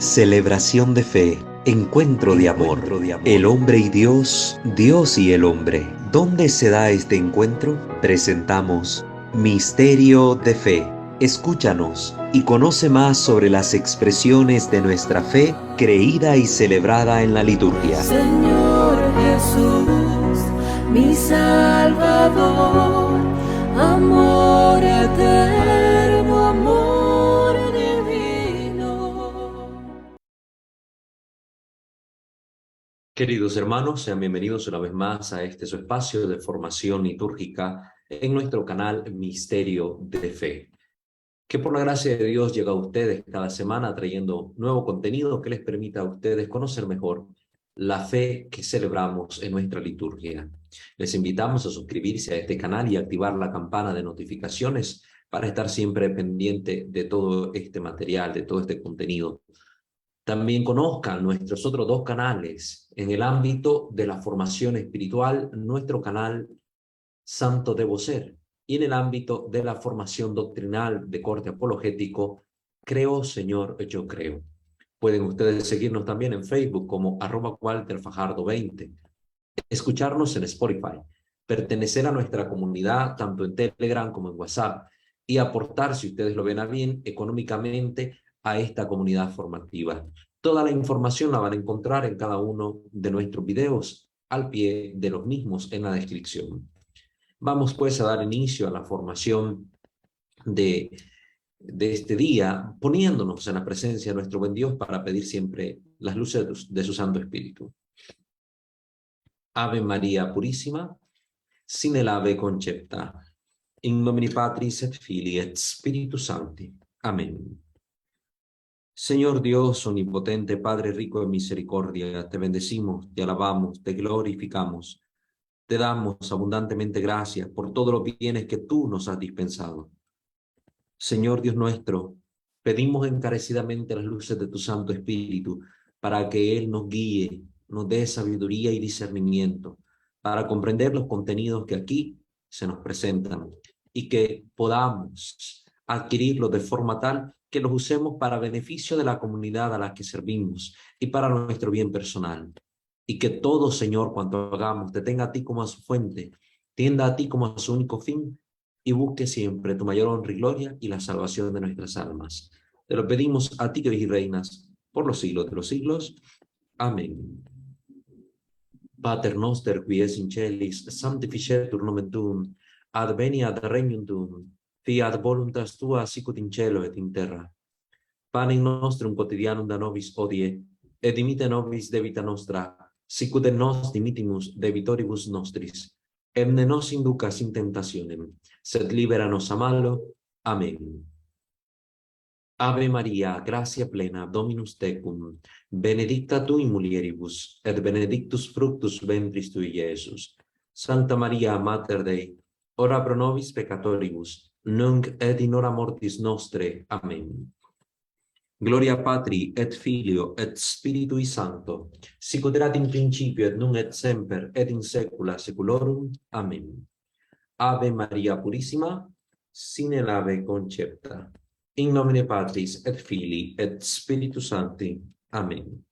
Celebración de fe, encuentro de amor, el hombre y Dios, Dios y el hombre. ¿Dónde se da este encuentro? Presentamos Misterio de Fe. Escúchanos y conoce más sobre las expresiones de nuestra fe creída y celebrada en la liturgia. Señor Jesús, mi Salvador, amor eterno, amor divino. Queridos hermanos, sean bienvenidos una vez más a este su espacio de formación litúrgica en nuestro canal Misterio de Fe, que por la gracia de Dios llega a ustedes cada semana trayendo nuevo contenido que les permita a ustedes conocer mejor la fe que celebramos en nuestra liturgia. Les invitamos a suscribirse a este canal y activar la campana de notificaciones para estar siempre pendiente de todo este material, de todo este contenido. También conozcan nuestros otros dos canales en el ámbito de la formación espiritual, nuestro canal Santo Debo Ser, y en el ámbito de la formación doctrinal de corte apologético, Creo, Señor, yo creo. Pueden ustedes seguirnos también en Facebook como @WalterFajardo20, escucharnos en Spotify, pertenecer a nuestra comunidad tanto en Telegram como en WhatsApp y aportar, si ustedes lo ven a bien, económicamente a esta comunidad formativa. Toda la información la van a encontrar en cada uno de nuestros videos, al pie de los mismos en la descripción. Vamos pues a dar inicio a la formación de este día, poniéndonos en la presencia de nuestro buen Dios para pedir siempre las luces de su Santo Espíritu. Ave María Purísima, sin el ave concepta, in nomine Patris et Filii et Spiritus Sancti. Amén. Señor Dios omnipotente, Padre rico en misericordia, te bendecimos, te alabamos, te glorificamos. Te damos abundantemente gracias por todos los bienes que tú nos has dispensado. Señor Dios nuestro, pedimos encarecidamente las luces de tu Santo Espíritu para que Él nos guíe, nos dé sabiduría y discernimiento para comprender los contenidos que aquí se nos presentan y que podamos adquirirlos de forma tal que los usemos para beneficio de la comunidad a la que servimos y para nuestro bien personal. Y que todo, Señor, cuanto hagamos, te tenga a ti como a su fuente, tienda a ti como a su único fin, y busque siempre tu mayor honra y gloria y la salvación de nuestras almas. Te lo pedimos a ti que vives y reinas por los siglos de los siglos. Amén. Pater noster, qui es in celis, sanctificetur nomen tuum, adveniat regnum tuum, fiat voluntas tua sicut in cielo et in terra. Panem nostrum quotidianum da nobis hodie, et dimitte nobis debita nostra, sicut et nos dimittimus debitoribus nostris, et ne nos inducas in tentationem, sed libera nos a malo. Amén. Ave Maria, gratia plena, Dominus tecum, benedicta tu in mulieribus, et benedictus fructus ventris tui, Iesus. Santa Maria, Mater Dei, ora pro nobis peccatoribus, nunc et in hora mortis nostre. Amén. Gloria Patri, et Filio, et Spiritui Sancto, sicut erat in principio, et nunc et semper, et in saecula saeculorum. Amén. Ave Maria Purissima, sine lave concepta. In nomine Patris, et Filii, et Spiritus Sancti. Amén.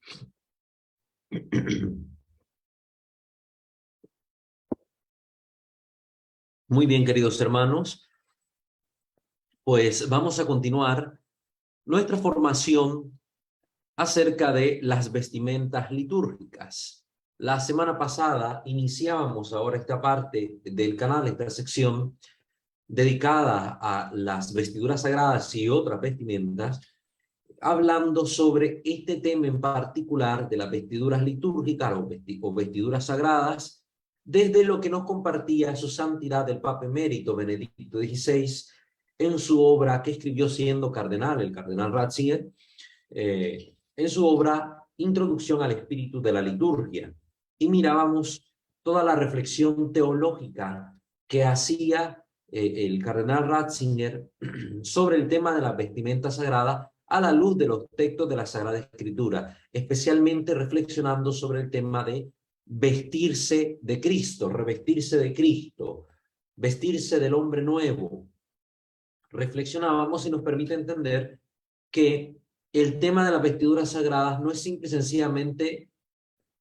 Muy bien, queridos hermanos, pues vamos a continuar nuestra formación acerca de las vestimentas litúrgicas. La semana pasada iniciábamos ahora esta parte del canal, esta sección dedicada a las vestiduras sagradas y otras vestimentas, hablando sobre este tema en particular de las vestiduras litúrgicas o vestiduras sagradas, desde lo que nos compartía su santidad el Papa Emérito Benedicto XVI en su obra que escribió siendo cardenal, el cardenal Ratzinger, en su obra Introducción al Espíritu de la Liturgia. Y mirábamos toda la reflexión teológica que hacía el cardenal Ratzinger sobre el tema de la vestimenta sagrada a la luz de los textos de la Sagrada Escritura, especialmente reflexionando sobre el tema de vestirse de Cristo, revestirse de Cristo, vestirse del hombre nuevo. Reflexionábamos y nos permite entender que el tema de las vestiduras sagradas no es simple y sencillamente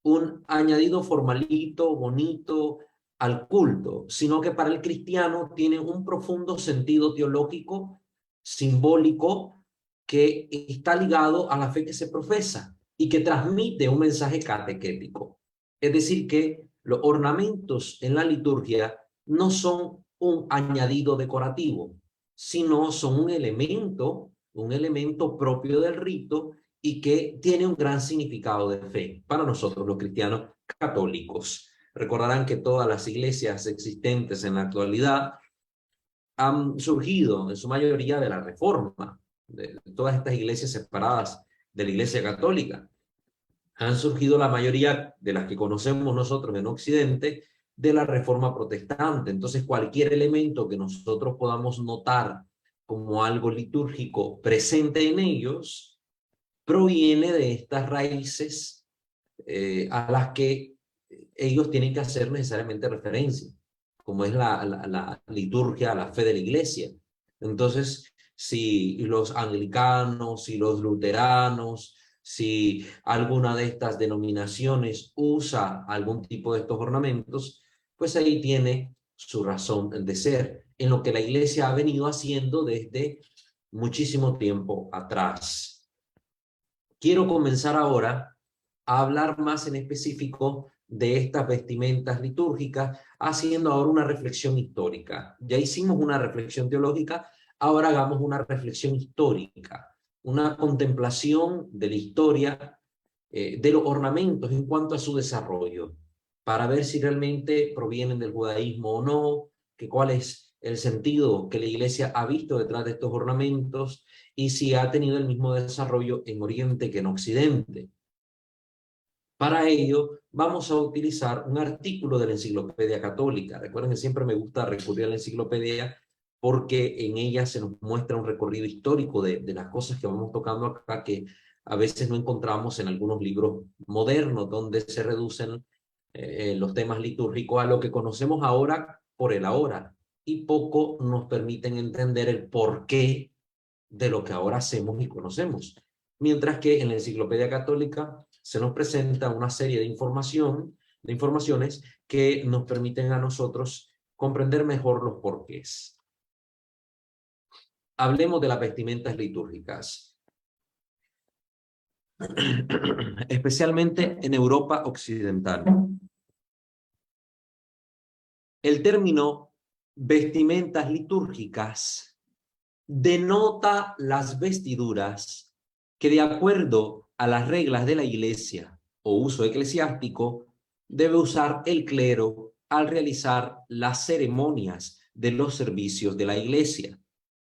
un añadido formalito, bonito al culto, sino que para el cristiano tiene un profundo sentido teológico, simbólico, que está ligado a la fe que se profesa y que transmite un mensaje catequético. Es decir, que los ornamentos en la liturgia no son un añadido decorativo, sino son un elemento propio del rito y que tiene un gran significado de fe para nosotros los cristianos católicos. Recordarán que todas las iglesias existentes en la actualidad han surgido en su mayoría de la Reforma, de todas estas iglesias separadas de la Iglesia Católica. Han surgido la mayoría de las que conocemos nosotros en Occidente de la Reforma Protestante. Entonces, cualquier elemento que nosotros podamos notar como algo litúrgico presente en ellos, proviene de estas raíces a las que ellos tienen que hacer necesariamente referencia, como es la liturgia, la fe de la iglesia. Entonces, si los anglicanos, si los luteranos, si alguna de estas denominaciones usa algún tipo de estos ornamentos, pues ahí tiene su razón de ser, en lo que la iglesia ha venido haciendo desde muchísimo tiempo atrás. Quiero comenzar ahora a hablar más en específico de estas vestimentas litúrgicas, haciendo ahora una reflexión histórica. Ya hicimos una reflexión teológica, ahora hagamos una reflexión histórica, una contemplación de la historia de los ornamentos en cuanto a su desarrollo, para ver si realmente provienen del judaísmo o no, que cuál es el sentido que la Iglesia ha visto detrás de estos ornamentos, y si ha tenido el mismo desarrollo en Oriente que en Occidente. Para ello, vamos a utilizar un artículo de la Enciclopedia Católica. Recuerden que siempre me gusta recurrir a la enciclopedia porque en ella se nos muestra un recorrido histórico de las cosas que vamos tocando acá, que a veces no encontramos en algunos libros modernos, donde se reducen los temas litúrgicos a lo que conocemos ahora por el ahora, y poco nos permiten entender el porqué de lo que ahora hacemos y conocemos. Mientras que en la Enciclopedia Católica se nos presenta una serie de informaciones que nos permiten a nosotros comprender mejor los porqués. Hablemos de las vestimentas litúrgicas, especialmente en Europa occidental. El término vestimentas litúrgicas denota las vestiduras que, de acuerdo a las reglas de la iglesia o uso eclesiástico, debe usar el clero al realizar las ceremonias de los servicios de la iglesia.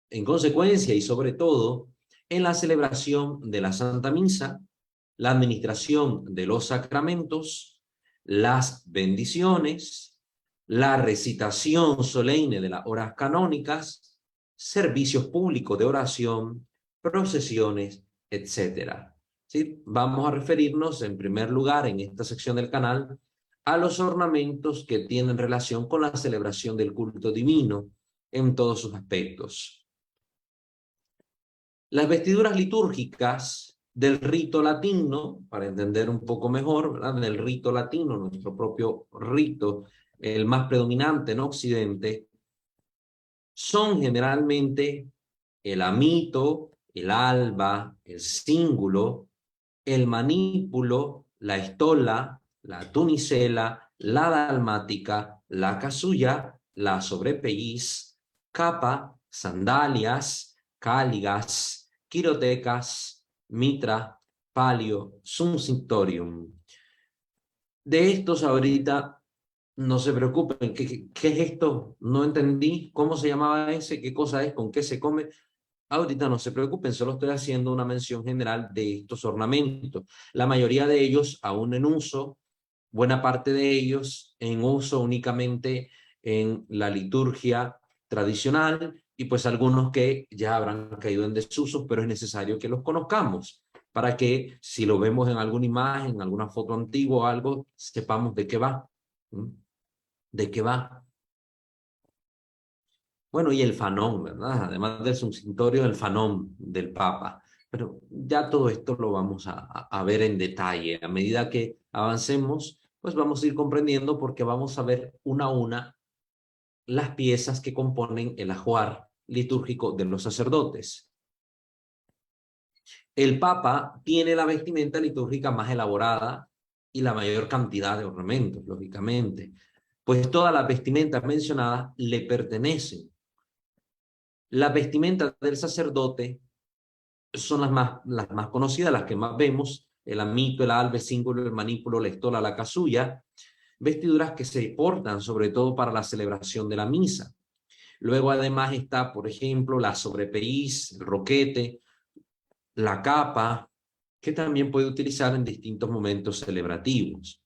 En consecuencia, y sobre todo, en la celebración de la Santa Misa, la administración de los sacramentos, las bendiciones, la recitación solemne de las horas canónicas, servicios públicos de oración, procesiones, etc. ¿Sí? Vamos a referirnos en primer lugar en esta sección del canal a los ornamentos que tienen relación con la celebración del culto divino en todos sus aspectos. Las vestiduras litúrgicas del rito latino, para entender un poco mejor, ¿verdad? Del rito latino, nuestro propio rito, el más predominante en Occidente, son generalmente el amito, el alba, el cíngulo, el manípulo, la estola, la tunicela, la dalmática, la casulla, la sobrepelliz, capa, sandalias, cáligas, quirotecas, mitra, palio, sunctorium. De estos ahorita no se preocupen. ¿Qué es esto? No entendí. ¿Cómo se llamaba ese? ¿Qué cosa es? ¿Con qué se come? Ahorita no se preocupen, solo estoy haciendo una mención general de estos ornamentos. La mayoría de ellos aún en uso, buena parte de ellos en uso únicamente en la liturgia tradicional, y pues algunos que ya habrán caído en desuso, pero es necesario que los conozcamos para que si lo vemos en alguna imagen, en alguna foto antigua o algo, sepamos de qué va. ¿De qué va? Bueno, y el fanón, ¿verdad? Además del suncitorio, el fanón del Papa. Pero ya todo esto lo vamos a ver en detalle. A medida que avancemos, pues vamos a ir comprendiendo porque vamos a ver una a una las piezas que componen el ajuar litúrgico de los sacerdotes. El Papa tiene la vestimenta litúrgica más elaborada y la mayor cantidad de ornamentos, lógicamente, pues todas las vestimentas mencionadas le pertenecen. Las vestimentas del sacerdote son las más conocidas, las que más vemos: el amito, el albe, el cíngulo, el manípulo, la estola, la casulla, vestiduras que se portan sobre todo para la celebración de la misa. Luego además está, por ejemplo, la sobrepelliz, el roquete, la capa, que también puede utilizar en distintos momentos celebrativos.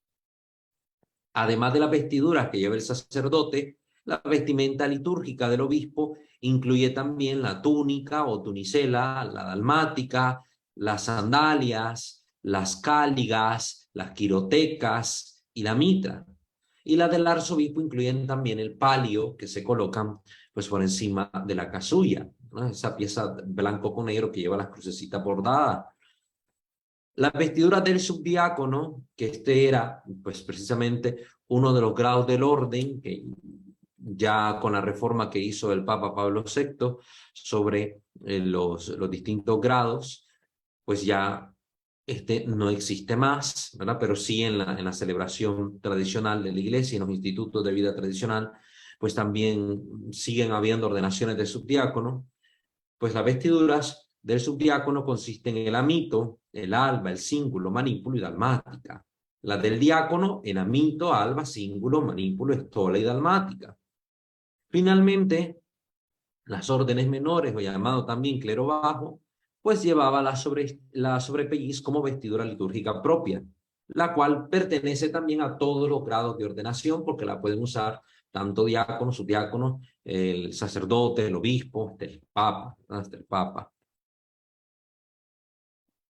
Además de las vestiduras que lleva el sacerdote, la vestimenta litúrgica del obispo incluye también la túnica o tunicela, la dalmática, las sandalias, las cáligas, las quirotecas y la mitra. Y las del arzobispo incluyen también el palio que se colocan pues por encima de la casulla, ¿no? Esa pieza blanco con negro que lleva las crucecitas bordadas. Las vestiduras del subdiácono, que este era pues precisamente uno de los grados del orden, que ya con la reforma que hizo el Papa Pablo VI sobre los distintos grados, pues ya este no existe más, ¿verdad? Pero sí en la celebración tradicional de la iglesia y en los institutos de vida tradicional, pues también siguen habiendo ordenaciones de subdiácono. Pues las vestiduras del subdiácono consisten en el amito, el alba, el cíngulo, manípulo y dalmática. Las del diácono, el amito, alba, cíngulo, manípulo, estola y dalmática. Finalmente, las órdenes menores, o llamado también clero bajo, pues llevaba la sobrepelliz como vestidura litúrgica propia, la cual pertenece también a todos los grados de ordenación, porque la pueden usar tanto diáconos, subdiáconos, el sacerdote, el obispo, hasta el papa.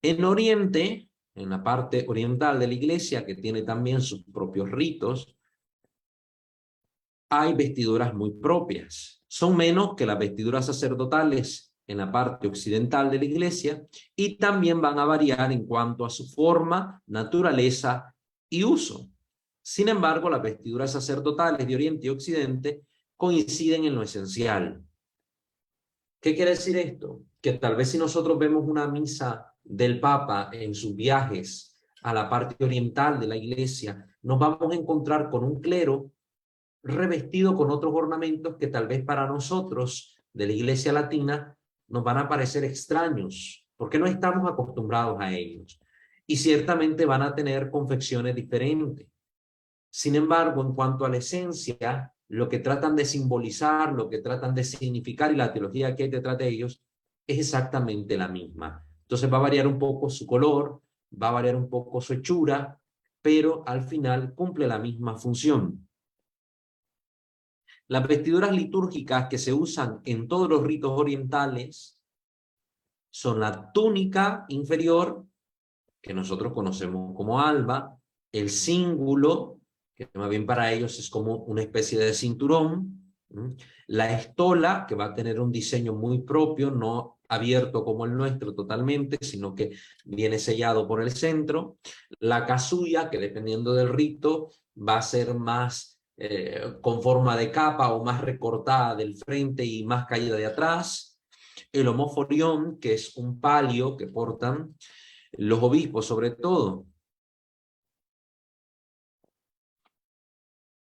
En Oriente, en la parte oriental de la iglesia, que tiene también sus propios ritos, hay vestiduras muy propias. Son menos que las vestiduras sacerdotales en la parte occidental de la iglesia y también van a variar en cuanto a su forma, naturaleza y uso. Sin embargo, las vestiduras sacerdotales de Oriente y Occidente coinciden en lo esencial. ¿Qué quiere decir esto? Que tal vez si nosotros vemos una misa del Papa en sus viajes a la parte oriental de la iglesia, nos vamos a encontrar con un clero revestido con otros ornamentos que tal vez para nosotros de la iglesia latina nos van a parecer extraños, porque no estamos acostumbrados a ellos. Y ciertamente van a tener confecciones diferentes. Sin embargo, en cuanto a la esencia, lo que tratan de simbolizar, lo que tratan de significar y la teología que hay detrás de ellos es exactamente la misma. Entonces va a variar un poco su color, va a variar un poco su hechura, pero al final cumple la misma función. Las vestiduras litúrgicas que se usan en todos los ritos orientales son la túnica inferior, que nosotros conocemos como alba, el cíngulo, que más bien para ellos es como una especie de cinturón, la estola, que va a tener un diseño muy propio, no abierto como el nuestro totalmente, sino que viene sellado por el centro, la casulla, que dependiendo del rito va a ser más con forma de capa o más recortada del frente y más caída de atrás, el homoforión, que es un palio que portan los obispos sobre todo.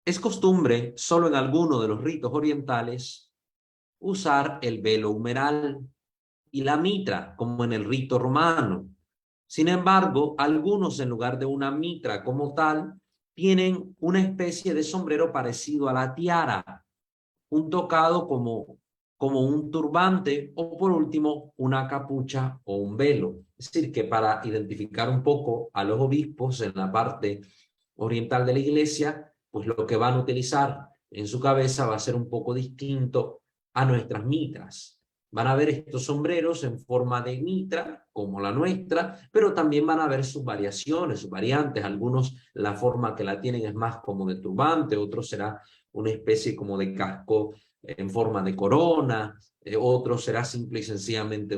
Es costumbre, solo en algunos de los ritos orientales, usar el velo humeral y la mitra, como en el rito romano. Sin embargo, algunos, en lugar de una mitra como tal, tienen una especie de sombrero parecido a la tiara, un tocado como un turbante o, por último, una capucha o un velo. Es decir, que para identificar un poco a los obispos en la parte oriental de la iglesia, pues lo que van a utilizar en su cabeza va a ser un poco distinto a nuestras mitras. Van a ver estos sombreros en forma de mitra, como la nuestra, pero también van a ver sus variaciones, sus variantes. Algunos, la forma que la tienen es más como de turbante, otros será una especie como de casco en forma de corona, otro será simple y sencillamente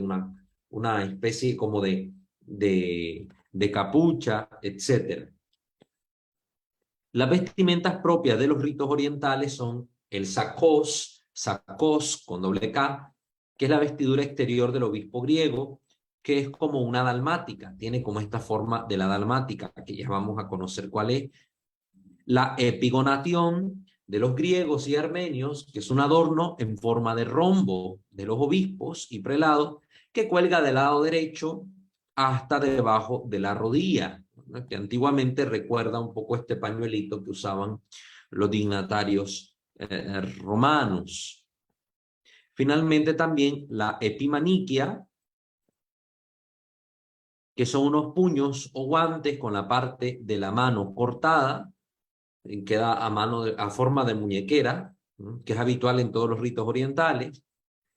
una especie como de capucha, etc. Las vestimentas propias de los ritos orientales son el sacos con doble K, que es la vestidura exterior del obispo griego, que es como una dalmática, tiene como esta forma de la dalmática, que ya vamos a conocer cuál es. La epigonation de los griegos y armenios, que es un adorno en forma de rombo de los obispos y prelados, que cuelga del lado derecho hasta debajo de la rodilla, ¿no? Que antiguamente recuerda un poco este pañuelito que usaban los dignatarios romanos. Finalmente también la epimaniquia, que son unos puños o guantes con la parte de la mano cortada, queda a forma de muñequera, ¿no? Que es habitual en todos los ritos orientales.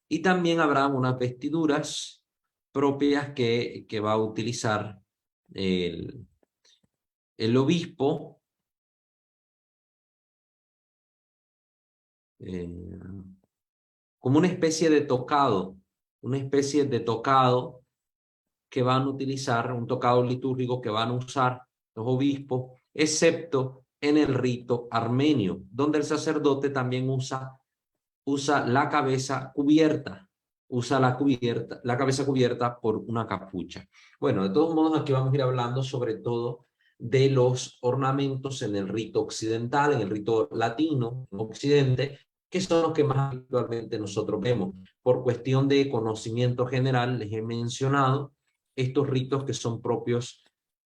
Y también habrá unas vestiduras propias que va a utilizar el obispo, como una especie de tocado, que van a utilizar, un tocado litúrgico que van a usar los obispos, excepto en el rito armenio, donde el sacerdote también usa la cabeza cubierta, la cabeza cubierta por una capucha. Bueno, de todos modos, aquí vamos a ir hablando sobre todo de los ornamentos en el rito occidental, en el rito latino, en Occidente, que son los que más habitualmente nosotros vemos. Por cuestión de conocimiento general, les he mencionado estos ritos que son propios,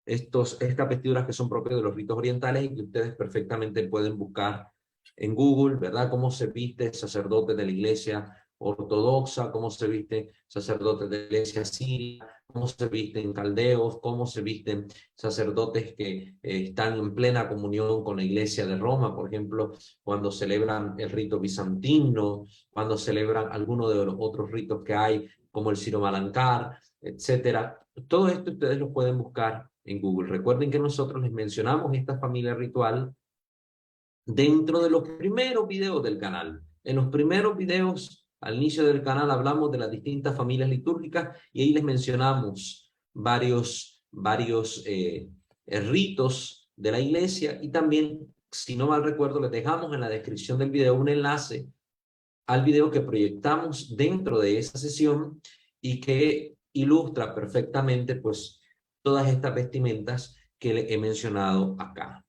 estas vestiduras que son propias de los ritos orientales y que ustedes perfectamente pueden buscar en Google, ¿verdad? Cómo se viste sacerdote de la iglesia ortodoxa, cómo se viste sacerdotes de la iglesia siria, cómo se visten caldeos, cómo se visten sacerdotes que están en plena comunión con la iglesia de Roma, por ejemplo, cuando celebran el rito bizantino, cuando celebran alguno de los otros ritos que hay, como el Ciro Malankar, etcétera. Todo esto ustedes lo pueden buscar en Google. Recuerden que nosotros les mencionamos esta familia ritual dentro de los primeros videos del canal. En los primeros videos, al inicio del canal, hablamos de las distintas familias litúrgicas y ahí les mencionamos varios ritos de la iglesia y también, si no mal recuerdo, les dejamos en la descripción del video un enlace al video que proyectamos dentro de esa sesión y que ilustra perfectamente pues todas estas vestimentas que les he mencionado acá.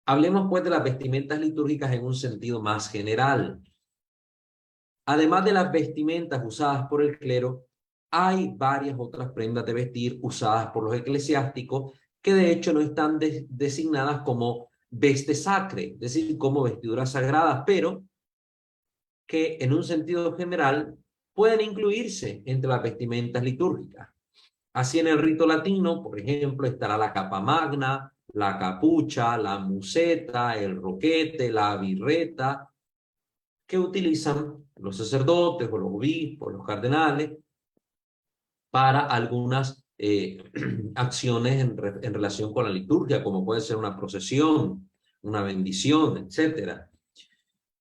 Hablemos pues de las vestimentas litúrgicas en un sentido más general. Además de las vestimentas usadas por el clero, hay varias otras prendas de vestir usadas por los eclesiásticos que de hecho no están designadas como veste sacre, es decir, como vestiduras sagradas, pero que en un sentido general pueden incluirse entre las vestimentas litúrgicas. Así en el rito latino, por ejemplo, estará la capa magna, la capucha, la museta, el roquete, la birreta, que utilizan los sacerdotes o los obispos, los cardenales, para algunas acciones en relación con la liturgia, como puede ser una procesión, una bendición, etcétera.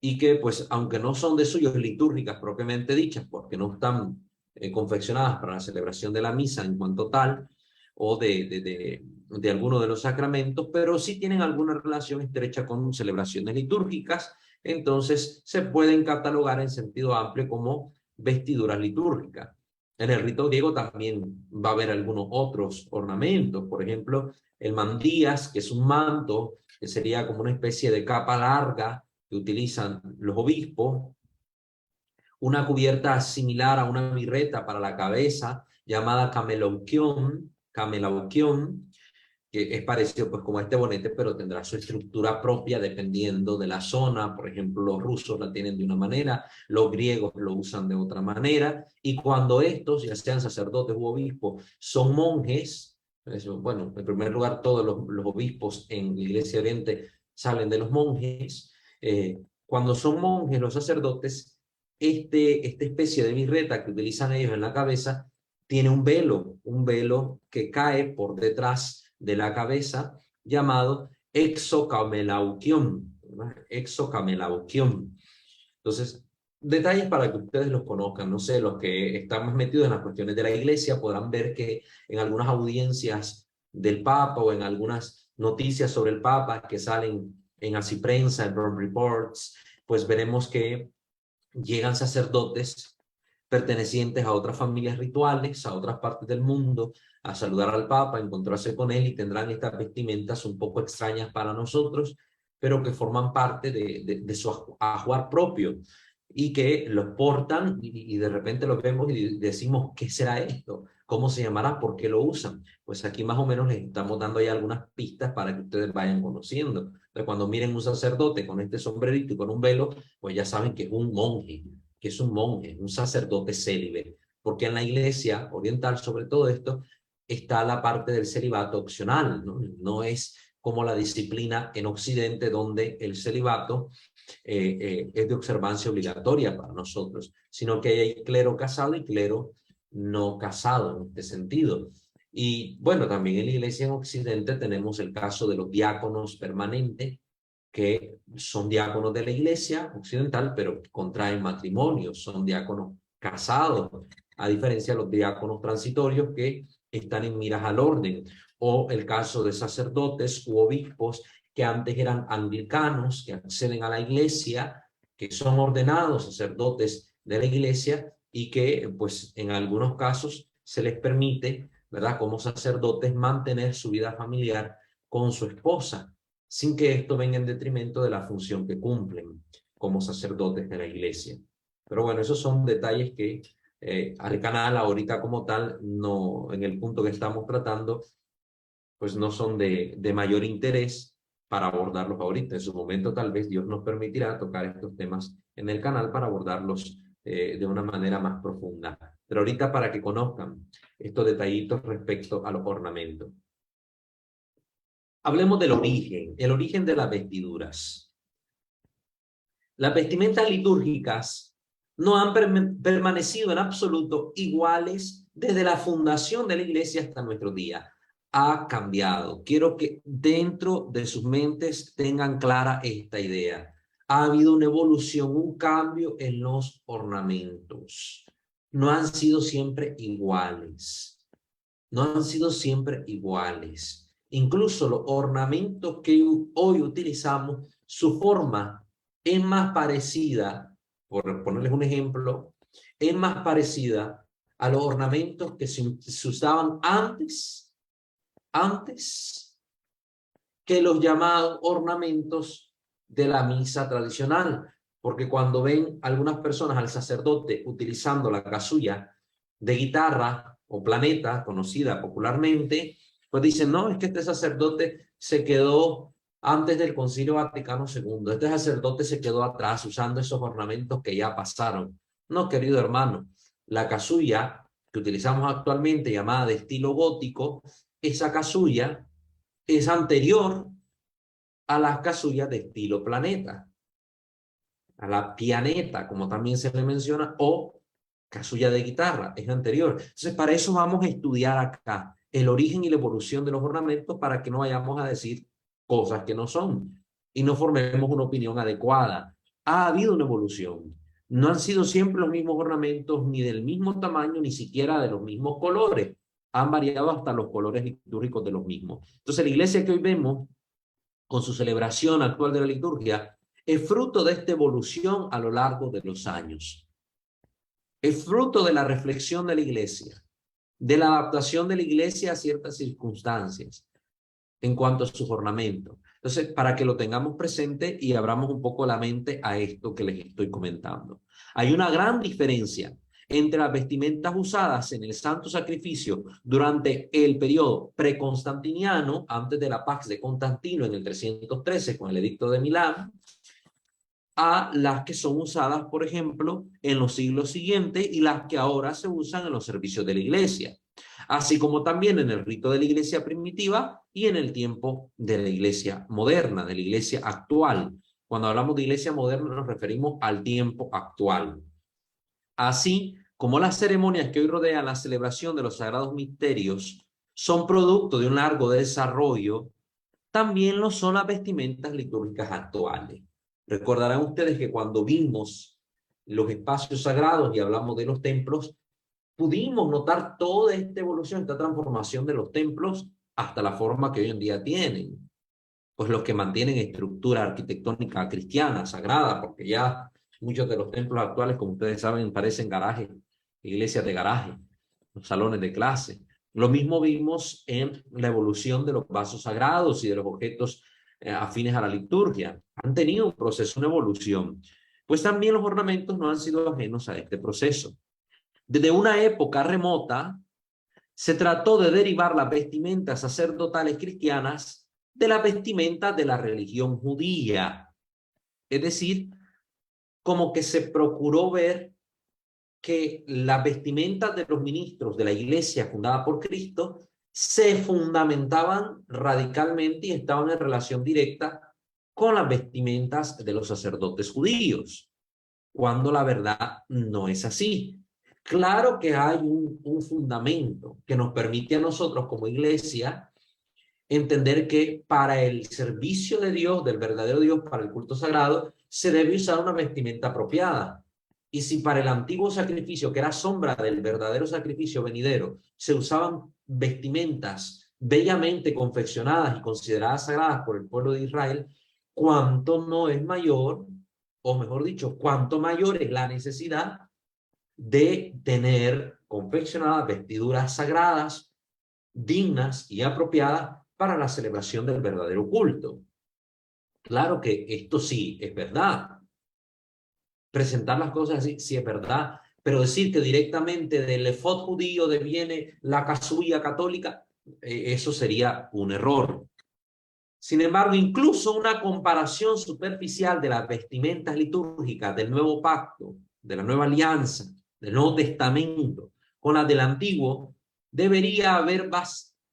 Y que, pues, aunque no son de suyos litúrgicas propiamente dichas, porque no están confeccionadas para la celebración de la misa en cuanto tal, o de alguno de los sacramentos, pero sí tienen alguna relación estrecha con celebraciones litúrgicas, entonces se pueden catalogar en sentido amplio como vestiduras litúrgicas. En el rito griego también va a haber algunos otros ornamentos, por ejemplo, el mandías, que es un manto, que sería como una especie de capa larga que utilizan los obispos, una cubierta similar a una birreta para la cabeza, llamada camelauquión, que es parecido pues como este bonete, pero tendrá su estructura propia dependiendo de la zona. Por ejemplo, los rusos la tienen de una manera, los griegos lo usan de otra manera, y cuando estos, ya sean sacerdotes u obispos, son monjes, bueno, en primer lugar todos los obispos en la Iglesia Oriente salen de los monjes, cuando son monjes los sacerdotes, esta especie de birreta que utilizan ellos en la cabeza tiene un velo que cae por detrás de la cabeza, llamado exocamelauquión. Exocamelauquión. Entonces, detalles para que ustedes los conozcan. No sé, los que están más metidos en las cuestiones de la iglesia podrán ver que en algunas audiencias del Papa o en algunas noticias sobre el Papa que salen en Así Prensa, en Rome Reports, pues veremos que llegan sacerdotes pertenecientes a otras familias rituales, a otras partes del mundo, a saludar al Papa, a encontrarse con él, y tendrán estas vestimentas un poco extrañas para nosotros, pero que forman parte de su ajuar propio y que los portan y de repente los vemos y decimos, ¿qué será esto? ¿Cómo se llamará? ¿Por qué lo usan? Pues aquí más o menos les estamos dando ya algunas pistas para que ustedes vayan conociendo. Entonces, cuando miren un sacerdote con este sombrerito y con un velo, pues ya saben que es un monje, que es un monje, un sacerdote célibe, porque en la iglesia oriental, sobre todo esto, está la parte del celibato opcional, ¿no? No es como la disciplina en Occidente, donde el celibato es de observancia obligatoria para nosotros, sino que hay clero casado y clero no casado en este sentido. Y bueno, también en la iglesia en Occidente tenemos el caso de los diáconos permanentes, que son diáconos de la iglesia occidental, pero contraen matrimonio, son diáconos casados, a diferencia de los diáconos transitorios que están en miras al orden, o el caso de sacerdotes u obispos que antes eran anglicanos, que acceden a la iglesia, que son ordenados sacerdotes de la iglesia y que pues en algunos casos se les permite, ¿verdad?, como sacerdotes mantener su vida familiar con su esposa, sin que esto venga en detrimento de la función que cumplen como sacerdotes de la iglesia. Pero bueno, esos son detalles que al canal ahorita como tal, no, en el punto que estamos tratando, pues no son de mayor interés para abordarlos ahorita. En su momento tal vez Dios nos permitirá tocar estos temas en el canal para abordarlos de una manera más profunda. Pero ahorita para que conozcan estos detallitos respecto a los ornamentos. Hablemos del origen, el origen de las vestiduras. Las vestimentas litúrgicas no han permanecido en absoluto iguales desde la fundación de la iglesia hasta nuestros días. Ha cambiado. Quiero que dentro de sus mentes tengan clara esta idea. Ha habido una evolución, un cambio en los ornamentos. No han sido siempre iguales. No han sido siempre iguales. Incluso los ornamentos que hoy utilizamos, su forma es más parecida, por ponerles un ejemplo, es más parecida a los ornamentos que se usaban antes que los llamados ornamentos de la misa tradicional. Porque cuando ven algunas personas al sacerdote utilizando la casulla de guitarra o planeta, conocida popularmente, pues dicen, no, es que este sacerdote se quedó antes del Concilio Vaticano II. Este sacerdote se quedó atrás usando esos ornamentos que ya pasaron. No, querido hermano, la casulla que utilizamos actualmente, llamada de estilo gótico, esa casulla es anterior a las casullas de estilo planeta, a la pianeta, como también se le menciona, o casulla de guitarra, es anterior. Entonces, para eso vamos a estudiar acá el origen y la evolución de los ornamentos para que no vayamos a decir cosas que no son y no formemos una opinión adecuada. Ha habido una evolución. No han sido siempre los mismos ornamentos, ni del mismo tamaño, ni siquiera de los mismos colores. Han variado hasta los colores litúrgicos de los mismos. Entonces, la iglesia que hoy vemos, con su celebración actual de la liturgia, es fruto de esta evolución a lo largo de los años. Es fruto de la reflexión de la iglesia, de la adaptación de la iglesia a ciertas circunstancias en cuanto a sus ornamentos. Entonces, para que lo tengamos presente y abramos un poco la mente a esto que les estoy comentando. Hay una gran diferencia entre las vestimentas usadas en el Santo Sacrificio durante el periodo preconstantiniano, antes de la Pax de Constantino en el 313 con el Edicto de Milán, a las que son usadas, por ejemplo, en los siglos siguientes y las que ahora se usan en los servicios de la iglesia, así como también en el rito de la iglesia primitiva y en el tiempo de la iglesia moderna, de la iglesia actual. Cuando hablamos de iglesia moderna nos referimos al tiempo actual. Así como las ceremonias que hoy rodean la celebración de los sagrados misterios son producto de un largo desarrollo, también lo son las vestimentas litúrgicas actuales. Recordarán ustedes que cuando vimos los espacios sagrados y hablamos de los templos, pudimos notar toda esta evolución, esta transformación de los templos hasta la forma que hoy en día tienen. Pues los que mantienen estructura arquitectónica cristiana, sagrada, porque ya muchos de los templos actuales, como ustedes saben, parecen garajes, iglesias de garaje, los salones de clase. Lo mismo vimos en la evolución de los vasos sagrados y de los objetos afines a la liturgia. Han tenido un proceso, una evolución. Pues también los ornamentos no han sido ajenos a este proceso. Desde una época remota, se trató de derivar las vestimentas sacerdotales cristianas de la vestimenta de la religión judía. Es decir, como que se procuró ver que las vestimentas de los ministros de la iglesia fundada por Cristo se fundamentaban radicalmente y estaban en relación directa con las vestimentas de los sacerdotes judíos, cuando la verdad no es así. Claro que hay un fundamento que nos permite a nosotros como iglesia entender que para el servicio de Dios, del verdadero Dios, para el culto sagrado, se debe usar una vestimenta apropiada. Y si para el antiguo sacrificio, que era sombra del verdadero sacrificio venidero, se usaban vestimentas bellamente confeccionadas y consideradas sagradas por el pueblo de Israel, ¿cuánto no es mayor, o mejor dicho, cuánto mayor es la necesidad de tener confeccionadas vestiduras sagradas, dignas y apropiadas para la celebración del verdadero culto? Claro que esto sí es verdad. Presentar las cosas así sí es verdad, pero decir que directamente del efod judío deviene la casulla católica, eso sería un error. Sin embargo, incluso una comparación superficial de las vestimentas litúrgicas del nuevo pacto, de la nueva alianza, del Nuevo Testamento, con las del Antiguo, debería haber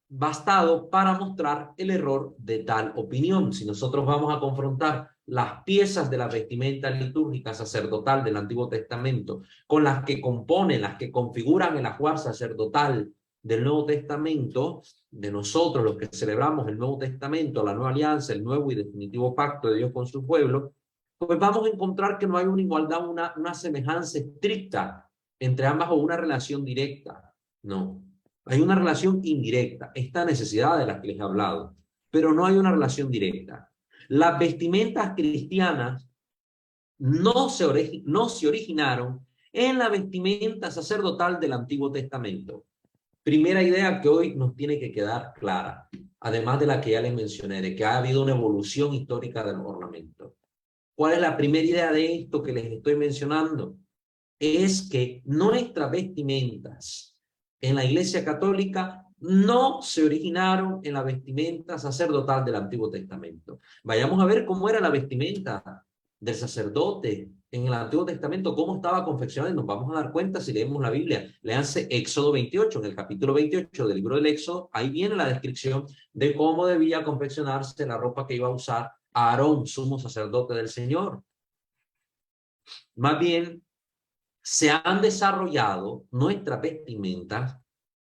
bastado para mostrar el error de tal opinión. Si nosotros vamos a confrontar las piezas de la vestimenta litúrgica sacerdotal del Antiguo Testamento con las que componen, las que configuran el ajuar sacerdotal del Nuevo Testamento, de nosotros los que celebramos el Nuevo Testamento, la nueva alianza, el nuevo y definitivo pacto de Dios con su pueblo, pues vamos a encontrar que no hay una igualdad, una semejanza estricta entre ambas o una relación directa. No, hay una relación indirecta, esta necesidad de la que les he hablado, pero no hay una relación directa. Las vestimentas cristianas no se originaron en la vestimenta sacerdotal del Antiguo Testamento. Primera idea que hoy nos tiene que quedar clara, además de la que ya les mencioné, de que ha habido una evolución histórica del ornamento. ¿Cuál es la primera idea de esto que les estoy mencionando? Es que nuestras vestimentas en la Iglesia Católica no se originaron en la vestimenta sacerdotal del Antiguo Testamento. Vayamos a ver cómo era la vestimenta del sacerdote en el Antiguo Testamento, cómo estaba confeccionada, y nos vamos a dar cuenta si leemos la Biblia. Léanse Éxodo 28, en el capítulo 28 del libro del Éxodo, ahí viene la descripción de cómo debía confeccionarse la ropa que iba a usar Aarón, sumo sacerdote del Señor. Más bien, se han desarrollado nuestras vestimentas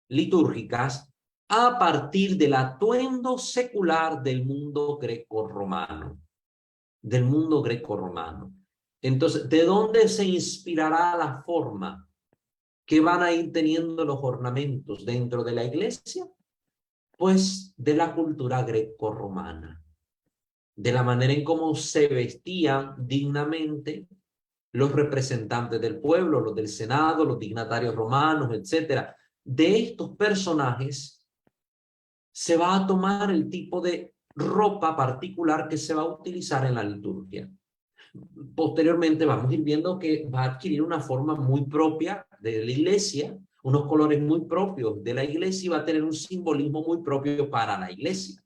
litúrgicas a partir del atuendo secular del mundo grecorromano. Del mundo grecorromano. Entonces, ¿de dónde se inspirará la forma que van a ir teniendo los ornamentos dentro de la iglesia? Pues de la cultura grecorromana, de la manera en cómo se vestían dignamente los representantes del pueblo, los del Senado, los dignatarios romanos, etcétera. De estos personajes se va a tomar el tipo de ropa particular que se va a utilizar en la liturgia. Posteriormente vamos a ir viendo que va a adquirir una forma muy propia de la iglesia, unos colores muy propios de la iglesia, y va a tener un simbolismo muy propio para la iglesia.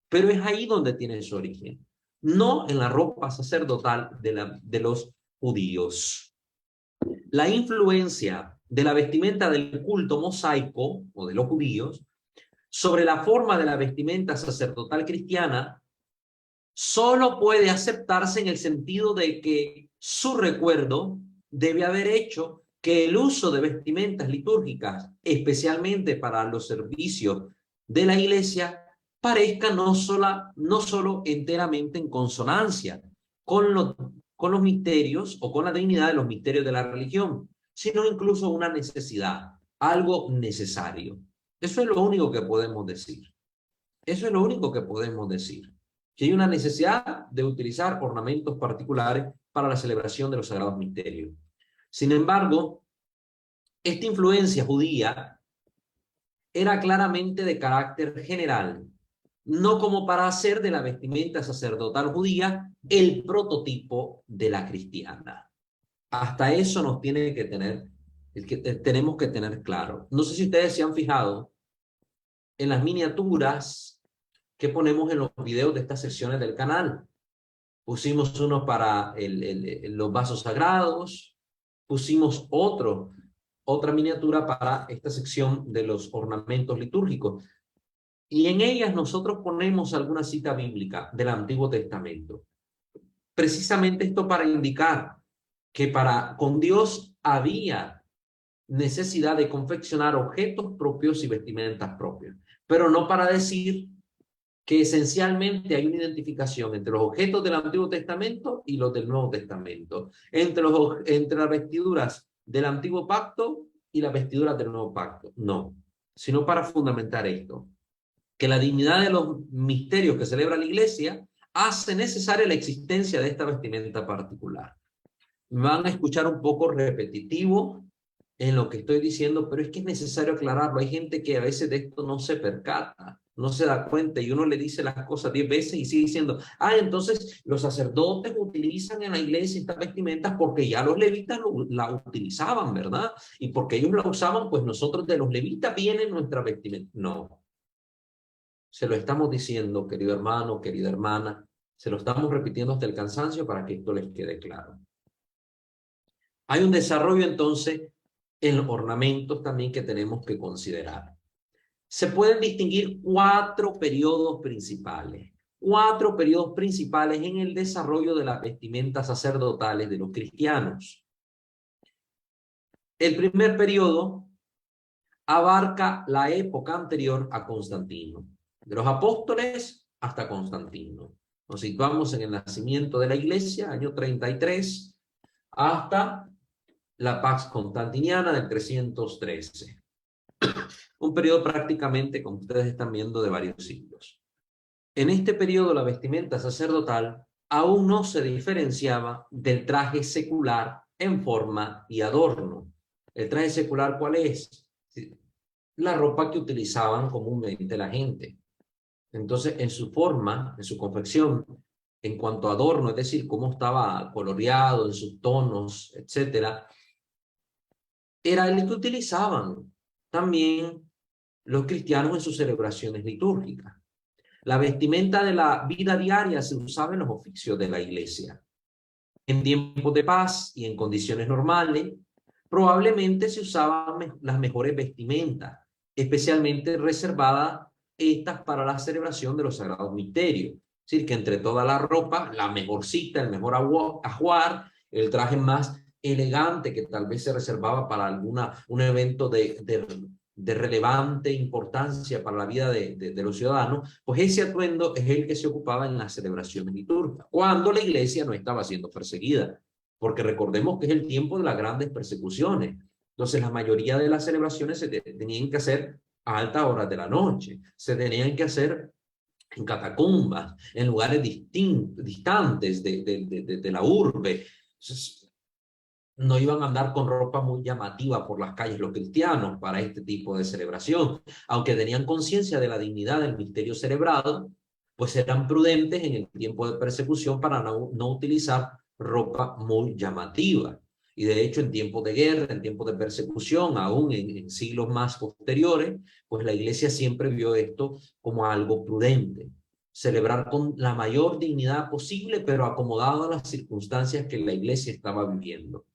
Pero es ahí donde tiene su origen, no en la ropa sacerdotal de los judíos. La influencia de la vestimenta del culto mosaico o de los judíos sobre la forma de la vestimenta sacerdotal cristiana solo puede aceptarse en el sentido de que su recuerdo debe haber hecho que el uso de vestimentas litúrgicas, especialmente para los servicios de la iglesia, parezca no solo enteramente en consonancia con los con los misterios o con la dignidad de los misterios de la religión, sino incluso una necesidad, algo necesario. Eso es lo único que podemos decir. Eso es lo único que podemos decir. Que hay una necesidad de utilizar ornamentos particulares para la celebración de los sagrados misterios. Sin embargo, esta influencia judía era claramente de carácter general, no como para hacer de la vestimenta sacerdotal judía el prototipo de la cristiana. Hasta eso nos tiene que tener, tenemos que tener claro. No sé si ustedes se han fijado en las miniaturas que ponemos en los videos de estas secciones del canal. Pusimos uno para los vasos sagrados, pusimos otra miniatura para esta sección de los ornamentos litúrgicos. Y en ellas nosotros ponemos alguna cita bíblica del Antiguo Testamento. Precisamente esto para indicar que con Dios había necesidad de confeccionar objetos propios y vestimentas propias, pero no para decir que esencialmente hay una identificación entre los objetos del Antiguo Testamento y los del Nuevo Testamento, entre las vestiduras del Antiguo Pacto y las vestiduras del Nuevo Pacto. No, sino para fundamentar esto, que la dignidad de los misterios que celebra la Iglesia hace necesaria la existencia de esta vestimenta particular. Me van a escuchar un poco repetitivo en lo que estoy diciendo, pero es que es necesario aclararlo. Hay gente que a veces de esto no se percata, no se da cuenta, y uno le dice las cosas 10 veces y sigue diciendo, entonces los sacerdotes utilizan en la iglesia estas vestimentas porque ya los levitas la utilizaban, ¿verdad? Y porque ellos la usaban, pues nosotros de los levitas viene nuestra vestimenta. No. Se lo estamos diciendo, querido hermano, querida hermana, se lo estamos repitiendo hasta el cansancio para que esto les quede claro. Hay un desarrollo entonces en los ornamentos también que tenemos que considerar. Se pueden distinguir 4 periodos principales. 4 periodos principales en el desarrollo de las vestimentas sacerdotales de los cristianos. El primer periodo abarca la época anterior a Constantino. De los apóstoles hasta Constantino. Nos situamos en el nacimiento de la iglesia, año 33, hasta la Pax Constantiniana del 313. Un periodo prácticamente, como ustedes están viendo, de varios siglos. En este periodo la vestimenta sacerdotal aún no se diferenciaba del traje secular en forma y adorno. ¿El traje secular cuál es? La ropa que utilizaban comúnmente la gente. Entonces, en su forma, en su confección, en cuanto a adorno, es decir, cómo estaba coloreado, en sus tonos, etcétera, era el que utilizaban también los cristianos en sus celebraciones litúrgicas. La vestimenta de la vida diaria se usaba en los oficios de la iglesia. En tiempos de paz y en condiciones normales, probablemente se usaban las mejores vestimentas, especialmente reservadas estas para la celebración de los sagrados misterios. Es decir, que entre toda la ropa, la mejorcita, el mejor ajuar, el traje más elegante que tal vez se reservaba para un evento de relevante importancia para la vida de los ciudadanos, pues ese atuendo es el que se ocupaba en las celebraciones litúrgicas, cuando la iglesia no estaba siendo perseguida, porque recordemos que es el tiempo de las grandes persecuciones. Entonces la mayoría de las celebraciones se tenían que hacer a altas horas de la noche, se tenían que hacer en catacumbas, en lugares distantes de la urbe. Entonces, no iban a andar con ropa muy llamativa por las calles los cristianos para este tipo de celebración. Aunque tenían conciencia de la dignidad del misterio celebrado, pues eran prudentes en el tiempo de persecución para no utilizar ropa muy llamativa. Y de hecho, en tiempos de guerra, en tiempos de persecución, aún en siglos más posteriores, pues la iglesia siempre vio esto como algo prudente. Celebrar con la mayor dignidad posible, pero acomodado a las circunstancias que la iglesia estaba viviendo.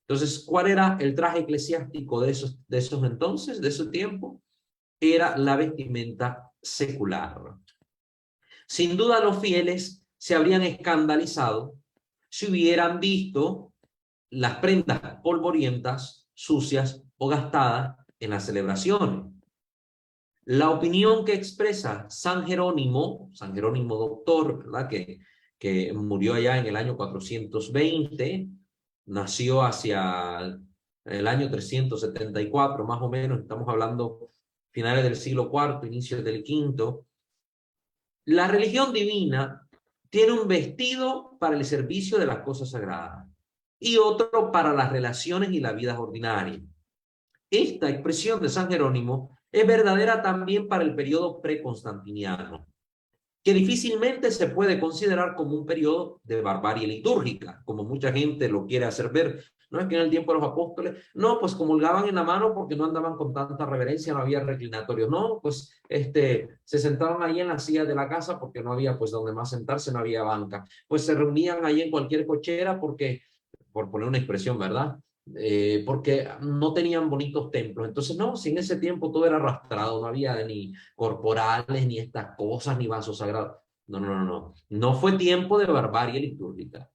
Entonces, ¿cuál era el traje eclesiástico de esos entonces, de ese tiempo? Era la vestimenta secular. Sin duda los fieles se habrían escandalizado si hubieran visto las prendas polvorientas, sucias o gastadas en las celebraciones. La opinión que expresa San Jerónimo doctor, ¿verdad? Que que murió allá en el año 420, nació hacia el año 374, más o menos, estamos hablando finales del siglo IV, inicios del V. La religión divina tiene un vestido para el servicio de las cosas sagradas y otro para las relaciones y la vida ordinaria. Esta expresión de San Jerónimo es verdadera también para el periodo preconstantiniano, que difícilmente se puede considerar como un periodo de barbarie litúrgica, como mucha gente lo quiere hacer ver. No es que en el tiempo de los apóstoles, no, pues comulgaban en la mano porque no andaban con tanta reverencia, no había reclinatorios, no, pues se sentaban ahí en la silla de la casa porque no había pues donde más sentarse, no había banca. Pues se reunían ahí en cualquier cochera porque, por poner una expresión, ¿verdad? Porque no tenían bonitos templos. Entonces, no, si en ese tiempo todo era arrastrado, no había ni corporales, ni estas cosas, ni vasos sagrados. No, no, no, no. No fue tiempo de barbarie litúrgica.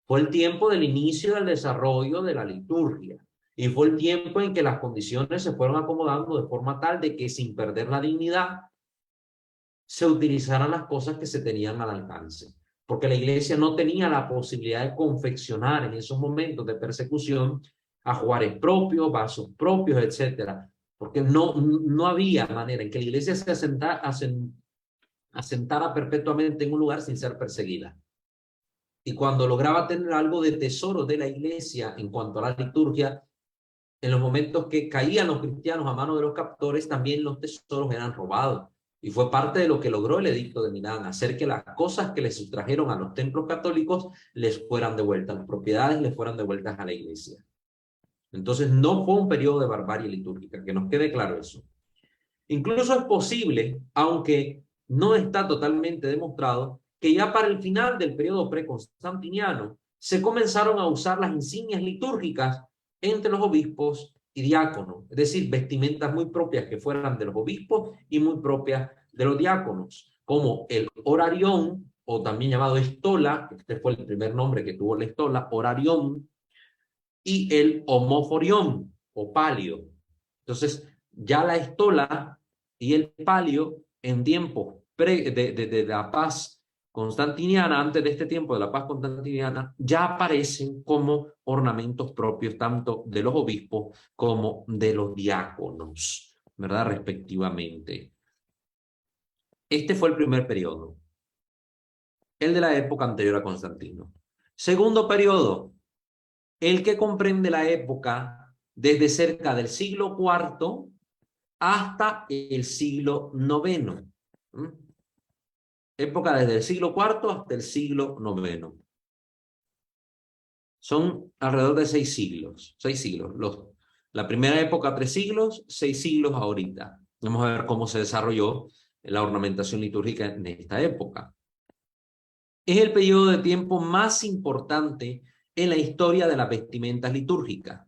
Fue el tiempo del inicio del desarrollo de la liturgia. Y fue el tiempo en que las condiciones se fueron acomodando de forma tal de que sin perder la dignidad se utilizaran las cosas que se tenían al alcance. Porque la iglesia no tenía la posibilidad de confeccionar en esos momentos de persecución ajuares propios, vasos propios, etcétera. Porque no había manera en que la iglesia se asentara perpetuamente en un lugar sin ser perseguida. Y cuando lograba tener algo de tesoro de la iglesia en cuanto a la liturgia, en los momentos que caían los cristianos a manos de los captores, también los tesoros eran robados. Y fue parte de lo que logró el edicto de Milán, hacer que las cosas que les sustrajeron a los templos católicos les fueran devueltas, las propiedades les fueran devueltas a la iglesia. Entonces no fue un periodo de barbarie litúrgica, que nos quede claro eso. Incluso es posible, aunque no está totalmente demostrado, que ya para el final del periodo preconstantiniano se comenzaron a usar las insignias litúrgicas entre los obispos y diáconos, es decir, vestimentas muy propias que fueran de los obispos y muy propias de los diáconos, como el horarión, o también llamado estola, este fue el primer nombre que tuvo la estola, horarión, y el homoforión, o palio. Entonces, ya la estola y el palio en tiempos de la paz constantiniana, antes de este tiempo de la paz constantiniana, ya aparecen como ornamentos propios tanto de los obispos como de los diáconos, ¿verdad? Respectivamente. Este fue el primer periodo, el de la época anterior a Constantino. Segundo periodo, el que comprende la época desde cerca del siglo IV hasta el siglo IX. Época desde el siglo IV hasta el siglo IX. Son alrededor de 6 siglos. 6 siglos. La primera época 3 siglos, 6 siglos ahorita. Vamos a ver cómo se desarrolló la ornamentación litúrgica en esta época. Es el periodo de tiempo más importante en la historia de las vestimentas litúrgicas.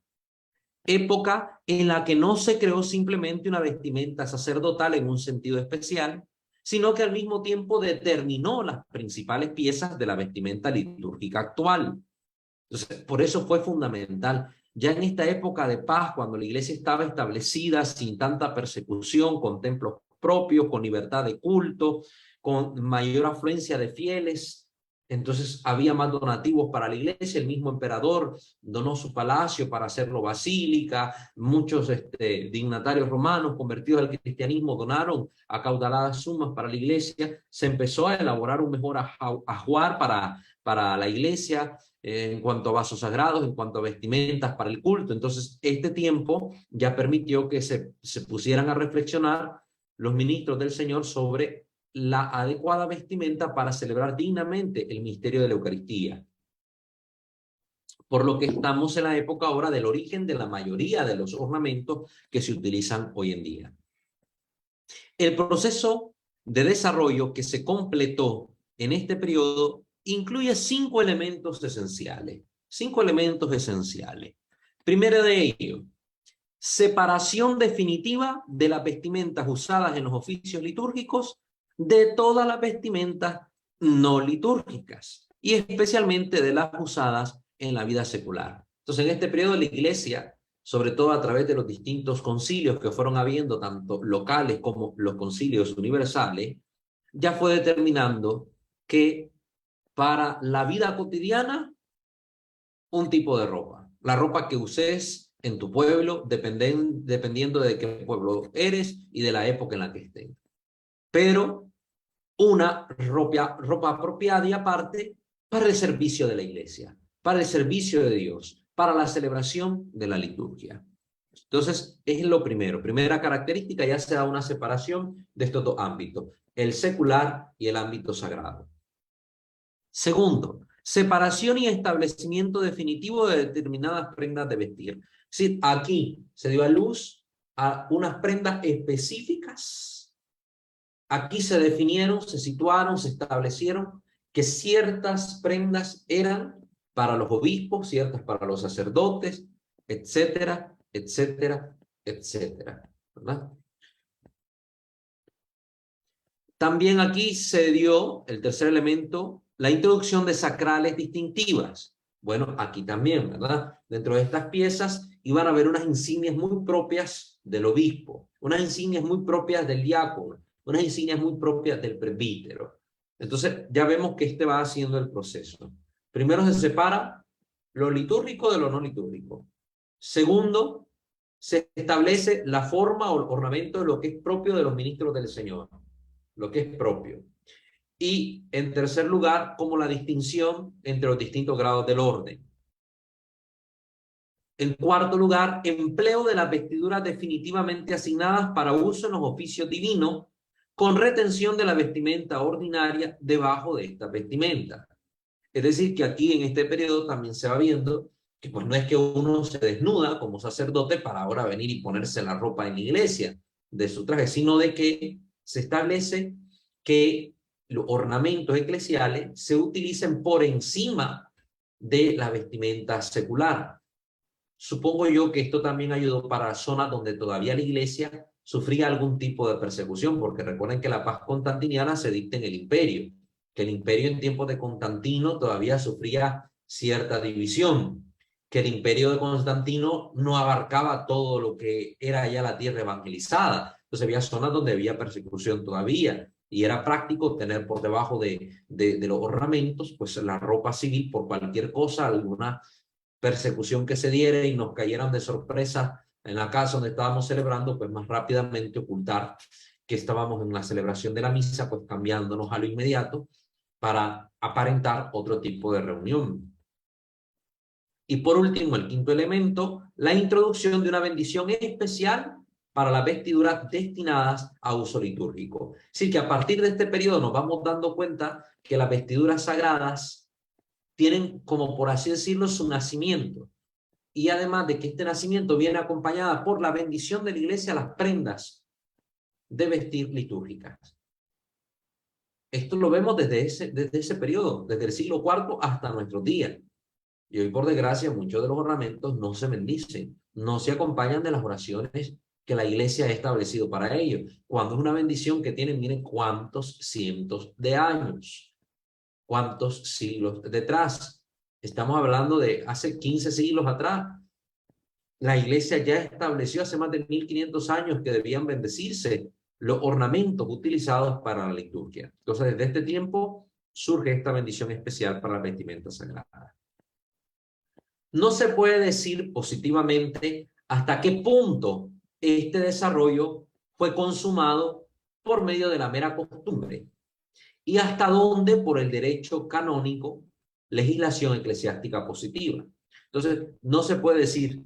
Época en la que no se creó simplemente una vestimenta sacerdotal en un sentido especial, sino que al mismo tiempo determinó las principales piezas de la vestimenta litúrgica actual. Entonces, por eso fue fundamental. Ya en esta época de paz, cuando la iglesia estaba establecida sin tanta persecución, con templos propios, con libertad de culto, con mayor afluencia de fieles, entonces había más donativos para la iglesia. El mismo emperador donó su palacio para hacerlo basílica. Muchos dignatarios romanos convertidos al cristianismo donaron acaudaladas sumas para la iglesia. Se empezó a elaborar un mejor ajuar para la iglesia en cuanto a vasos sagrados, en cuanto a vestimentas para el culto. Entonces este tiempo ya permitió que se pusieran a reflexionar los ministros del Señor sobre la adecuada vestimenta para celebrar dignamente el misterio de la Eucaristía. Por lo que estamos en la época ahora del origen de la mayoría de los ornamentos que se utilizan hoy en día. El proceso de desarrollo que se completó en este periodo incluye 5 elementos esenciales. 5 elementos esenciales. Primero de ellos, separación definitiva de las vestimentas usadas en los oficios litúrgicos de todas las vestimentas no litúrgicas y especialmente de las usadas en la vida secular. Entonces, en este periodo la iglesia, sobre todo a través de los distintos concilios que fueron habiendo, tanto locales como los concilios universales, ya fue determinando que para la vida cotidiana un tipo de ropa. La ropa que uses en tu pueblo, dependiendo de qué pueblo eres y de la época en la que estés. Pero una ropa apropiada y aparte para el servicio de la iglesia, para el servicio de Dios, para la celebración de la liturgia. Entonces, es lo primero. Primera característica, ya se da una separación de estos dos ámbitos, el secular y el ámbito sagrado. Segundo, separación y establecimiento definitivo de determinadas prendas de vestir. Es decir, aquí se dio a luz a unas prendas específicas. Aquí se definieron, se situaron, se establecieron que ciertas prendas eran para los obispos, ciertas para los sacerdotes, etcétera, etcétera, etcétera, ¿verdad? También aquí se dio el tercer elemento, la introducción de sacrales distintivas. Bueno, aquí también, ¿verdad? Dentro de estas piezas iban a haber unas insignias muy propias del obispo, unas insignias muy propias del diácono, unas insignias muy propias del presbítero. Entonces, ya vemos que este va haciendo el proceso. Primero se separa lo litúrgico de lo no litúrgico. Segundo, se establece la forma o el ornamento de lo que es propio de los ministros del Señor, lo que es propio. Y en tercer lugar, como la distinción entre los distintos grados del orden. En cuarto lugar, empleo de las vestiduras definitivamente asignadas para uso en los oficios divinos, con retención de la vestimenta ordinaria debajo de esta vestimenta. Es decir, que aquí en este periodo también se va viendo que pues no es que uno se desnuda como sacerdote para ahora venir y ponerse la ropa en la iglesia de su traje, sino de que se establece que los ornamentos eclesiales se utilicen por encima de la vestimenta secular. Supongo yo que esto también ayudó para zonas donde todavía la iglesia sufría algún tipo de persecución, porque recuerden que la paz constantiniana se dicta en el imperio, que el imperio en tiempos de Constantino todavía sufría cierta división, que el imperio de Constantino no abarcaba todo lo que era ya la tierra evangelizada. Entonces había zonas donde había persecución todavía, y era práctico tener por debajo de los ornamentos pues la ropa civil por cualquier cosa, alguna persecución que se diera y nos cayeran de sorpresa en la casa donde estábamos celebrando, pues más rápidamente ocultar que estábamos en la celebración de la misa, pues cambiándonos a lo inmediato para aparentar otro tipo de reunión. Y por último, el quinto elemento, la introducción de una bendición especial para las vestiduras destinadas a uso litúrgico. Así que a partir de este periodo nos vamos dando cuenta que las vestiduras sagradas tienen, como por así decirlo, su nacimiento. Y además de que este nacimiento viene acompañada por la bendición de la iglesia a las prendas de vestir litúrgicas. Esto lo vemos desde ese periodo, desde el siglo IV hasta nuestros días. Y hoy, por desgracia, muchos de los ornamentos no se bendicen, no se acompañan de las oraciones que la iglesia ha establecido para ellos. Cuando es una bendición que tienen, miren cuántos cientos de años, cuántos siglos detrás. Estamos hablando de hace 15 siglos atrás. La iglesia ya estableció hace más de 1500 años que debían bendecirse los ornamentos utilizados para la liturgia. Entonces, desde este tiempo surge esta bendición especial para la vestimenta sagrada. No se puede decir positivamente hasta qué punto este desarrollo fue consumado por medio de la mera costumbre y hasta dónde por el derecho canónico, legislación eclesiástica positiva. Entonces, no se puede decir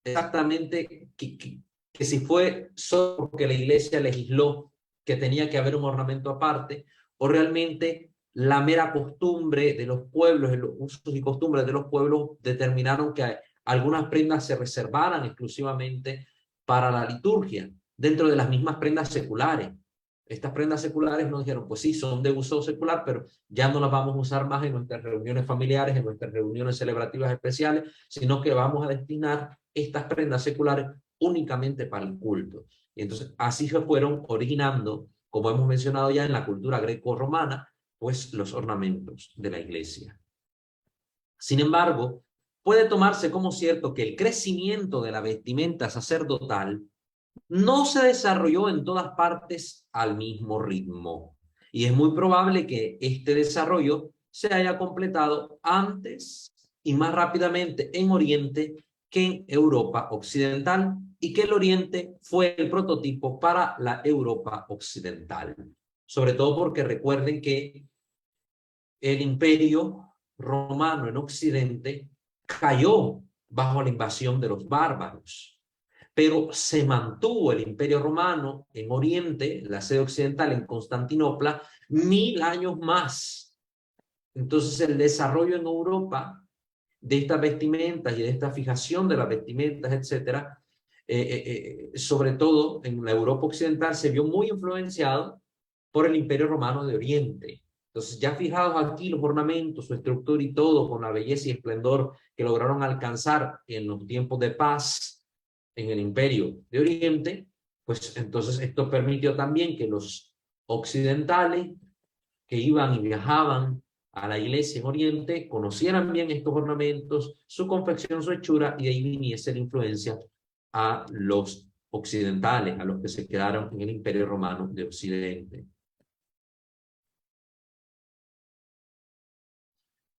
exactamente que si fue solo porque la iglesia legisló que tenía que haber un ornamento aparte, o realmente la mera costumbre de los pueblos, los usos y costumbres de los pueblos determinaron que algunas prendas se reservaran exclusivamente para la liturgia, dentro de las mismas prendas seculares. Estas prendas seculares nos dijeron, pues sí, son de uso secular, pero ya no las vamos a usar más en nuestras reuniones familiares, en nuestras reuniones celebrativas especiales, sino que vamos a destinar estas prendas seculares únicamente para el culto. Y entonces así se fueron originando, como hemos mencionado ya en la cultura greco-romana, pues los ornamentos de la iglesia. Sin embargo, puede tomarse como cierto que el crecimiento de la vestimenta sacerdotal no se desarrolló en todas partes al mismo ritmo. Y es muy probable que este desarrollo se haya completado antes y más rápidamente en Oriente que en Europa Occidental, y que el Oriente fue el prototipo para la Europa Occidental. Sobre todo porque recuerden que el Imperio Romano en Occidente cayó bajo la invasión de los bárbaros, pero se mantuvo el Imperio Romano en Oriente, la sede occidental en Constantinopla, 1000 años más. Entonces el desarrollo en Europa de estas vestimentas y de esta fijación de las vestimentas, etcétera, sobre todo en la Europa occidental, se vio muy influenciado por el Imperio Romano de Oriente. Entonces, ya fijados aquí los ornamentos, su estructura y todo, con la belleza y esplendor que lograron alcanzar en los tiempos de paz en el Imperio de Oriente, pues entonces esto permitió también que los occidentales que iban y viajaban a la iglesia en Oriente conocieran bien estos ornamentos, su confección, su hechura, y de ahí viniese la influencia a los occidentales, a los que se quedaron en el Imperio Romano de Occidente.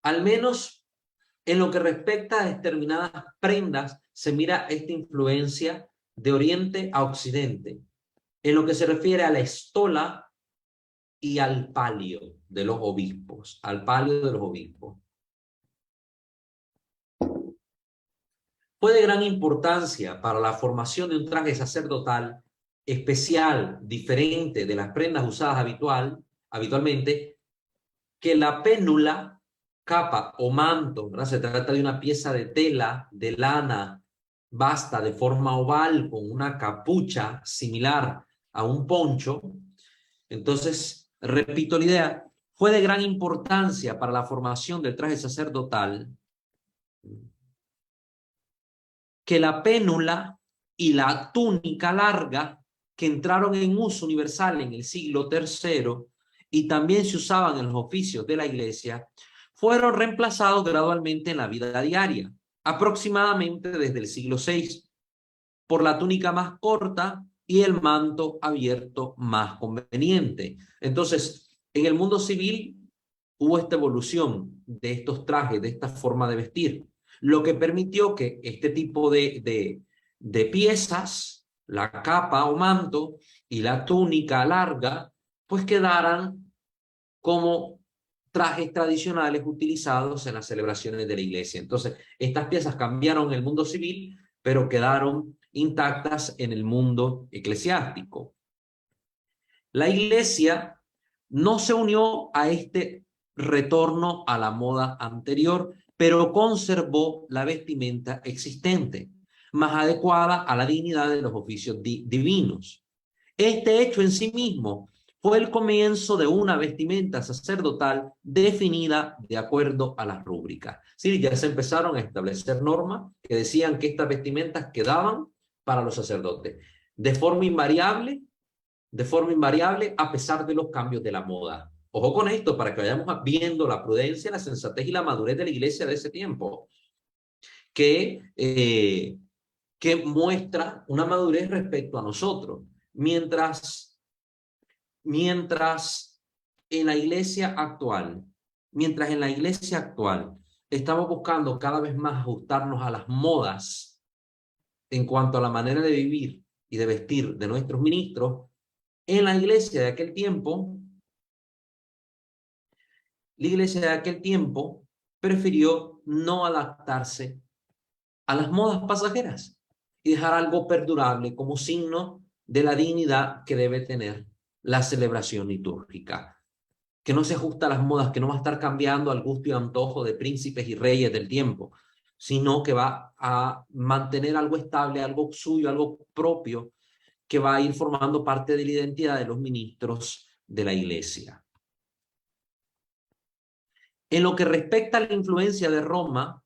Al menos en lo que respecta a determinadas prendas, se mira esta influencia de Oriente a Occidente. En lo que se refiere a la estola y al palio de los obispos, al palio de los obispos. Fue de gran importancia para la formación de un traje sacerdotal especial, diferente de las prendas usadas habitualmente, que la pénula, capa o manto, ¿verdad? Se trata de una pieza de tela, de lana, basta de forma oval, con una capucha similar a un poncho. Entonces, repito la idea, fue de gran importancia para la formación del traje sacerdotal que la pénula y la túnica larga, que entraron en uso universal en el siglo III y también se usaban en los oficios de la iglesia, fueron reemplazados gradualmente en la vida diaria, aproximadamente desde el siglo VI, por la túnica más corta y el manto abierto más conveniente. Entonces, en el mundo civil hubo esta evolución de estos trajes, de esta forma de vestir, lo que permitió que este tipo de piezas, la capa o manto y la túnica larga, pues quedaran como trajes tradicionales utilizados en las celebraciones de la iglesia. Entonces, estas piezas cambiaron en el mundo civil, pero quedaron intactas en el mundo eclesiástico. La iglesia no se unió a este retorno a la moda anterior, pero conservó la vestimenta existente, más adecuada a la dignidad de los oficios divinos. Este hecho en sí mismo fue el comienzo de una vestimenta sacerdotal definida de acuerdo a las rúbricas. Sí, ya se empezaron a establecer normas que decían que estas vestimentas quedaban para los sacerdotes de forma invariable a pesar de los cambios de la moda. Ojo con esto para que vayamos viendo la prudencia, la sensatez y la madurez de la iglesia de ese tiempo, que muestra una madurez respecto a nosotros. Mientras en la iglesia actual estamos buscando cada vez más ajustarnos a las modas en cuanto a la manera de vivir y de vestir de nuestros ministros, en la iglesia de aquel tiempo, prefirió no adaptarse a las modas pasajeras y dejar algo perdurable como signo de la dignidad que debe tener la celebración litúrgica, que no se ajusta a las modas, que no va a estar cambiando al gusto y antojo de príncipes y reyes del tiempo, sino que va a mantener algo estable, algo suyo, algo propio, que va a ir formando parte de la identidad de los ministros de la iglesia. En lo que respecta a la influencia de Roma,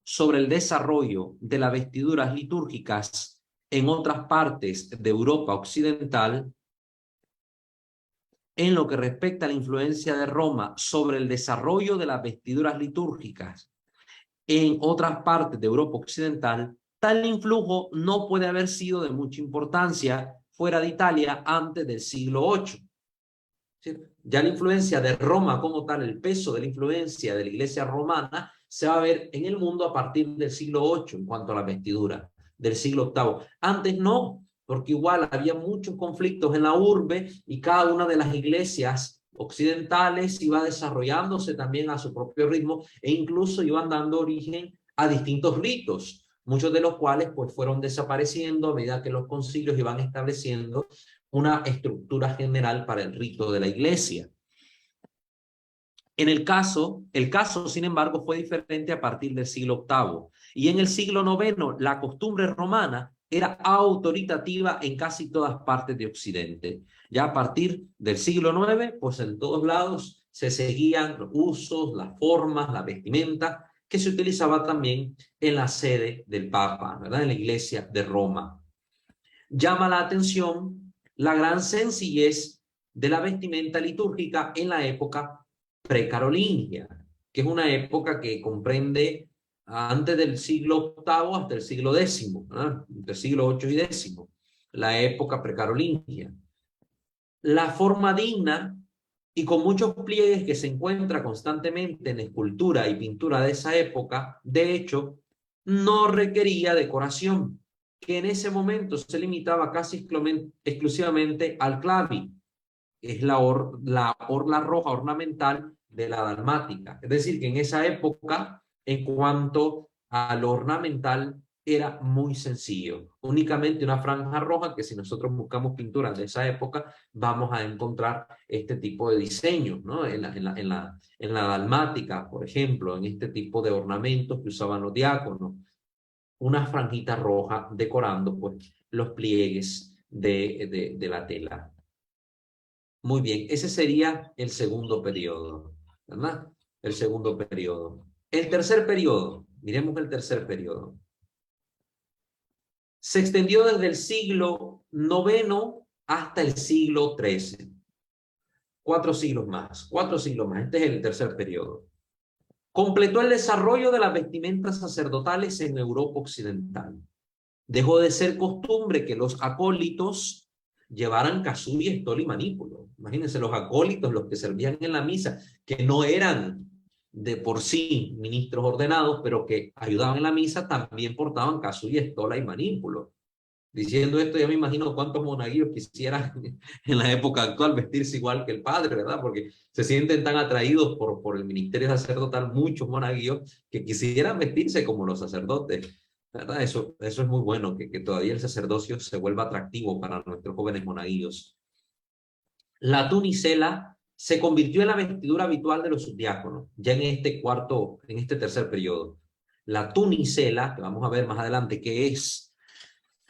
sobre el desarrollo de las vestiduras litúrgicas en otras partes de Europa occidental, en lo que respecta a la influencia de Roma sobre el desarrollo de las vestiduras litúrgicas en otras partes de Europa occidental, tal influjo no puede haber sido de mucha importancia fuera de Italia antes del siglo VIII. ¿sí? Ya la influencia de Roma como tal, el peso de la influencia de la iglesia romana, se va a ver en el mundo a partir del siglo VIII en cuanto a la vestidura, del siglo VIII. Antes no, porque igual había muchos conflictos en la urbe y cada una de las iglesias occidentales iba desarrollándose también a su propio ritmo e incluso iban dando origen a distintos ritos, muchos de los cuales pues fueron desapareciendo a medida que los concilios iban estableciendo una estructura general para el rito de la iglesia. El caso, sin embargo, fue diferente a partir del siglo VIII. Y en el siglo IX, la costumbre romana era autoritativa en casi todas partes de Occidente. Ya a partir del siglo IX, pues en todos lados se seguían los usos, las formas, la vestimenta, que se utilizaba también en la sede del Papa, ¿verdad? En la iglesia de Roma. Llama la atención la gran sencillez de la vestimenta litúrgica en la época precarolingia, que es una época que comprende antes del siglo VIII hasta el siglo X, ¿verdad? Entre el siglo VIII y X, la época precarolingia. La forma digna y con muchos pliegues que se encuentra constantemente en escultura y pintura de esa época, de hecho, no requería decoración, que en ese momento se limitaba casi exclusivamente al clavi, que es la orla roja ornamental de la dalmática. Es decir, que en esa época, en cuanto a lo ornamental, era muy sencillo. Únicamente una franja roja, que si nosotros buscamos pinturas de esa época, vamos a encontrar este tipo de diseños, ¿no? En la dalmática, por ejemplo, en este tipo de ornamentos que usaban los diáconos. Una franjita roja decorando pues, los pliegues de la tela. Muy bien, ese sería el segundo periodo, ¿verdad? El segundo periodo. El tercer periodo, miremos el tercer periodo. Se extendió desde el siglo IX hasta el siglo XIII. 4 siglos más, 4 siglos más. Este es el tercer periodo. Completó el desarrollo de las vestimentas sacerdotales en Europa occidental. Dejó de ser costumbre que los acólitos llevaran casulla, estola y manípulo. Imagínense los acólitos, los que servían en la misa, que no eran de por sí ministros ordenados, pero que ayudaban en la misa, también portaban casulla, estola y manípulo. Diciendo esto, ya me imagino cuántos monaguillos quisieran en la época actual vestirse igual que el padre, ¿verdad? Porque se sienten tan atraídos por el ministerio sacerdotal, muchos monaguillos, que quisieran vestirse como los sacerdotes, ¿verdad? Eso es muy bueno, que todavía el sacerdocio se vuelva atractivo para nuestros jóvenes monaguillos. La tunicela se convirtió en la vestidura habitual de los subdiáconos, ya en este tercer periodo. La tunicela, que vamos a ver más adelante qué es,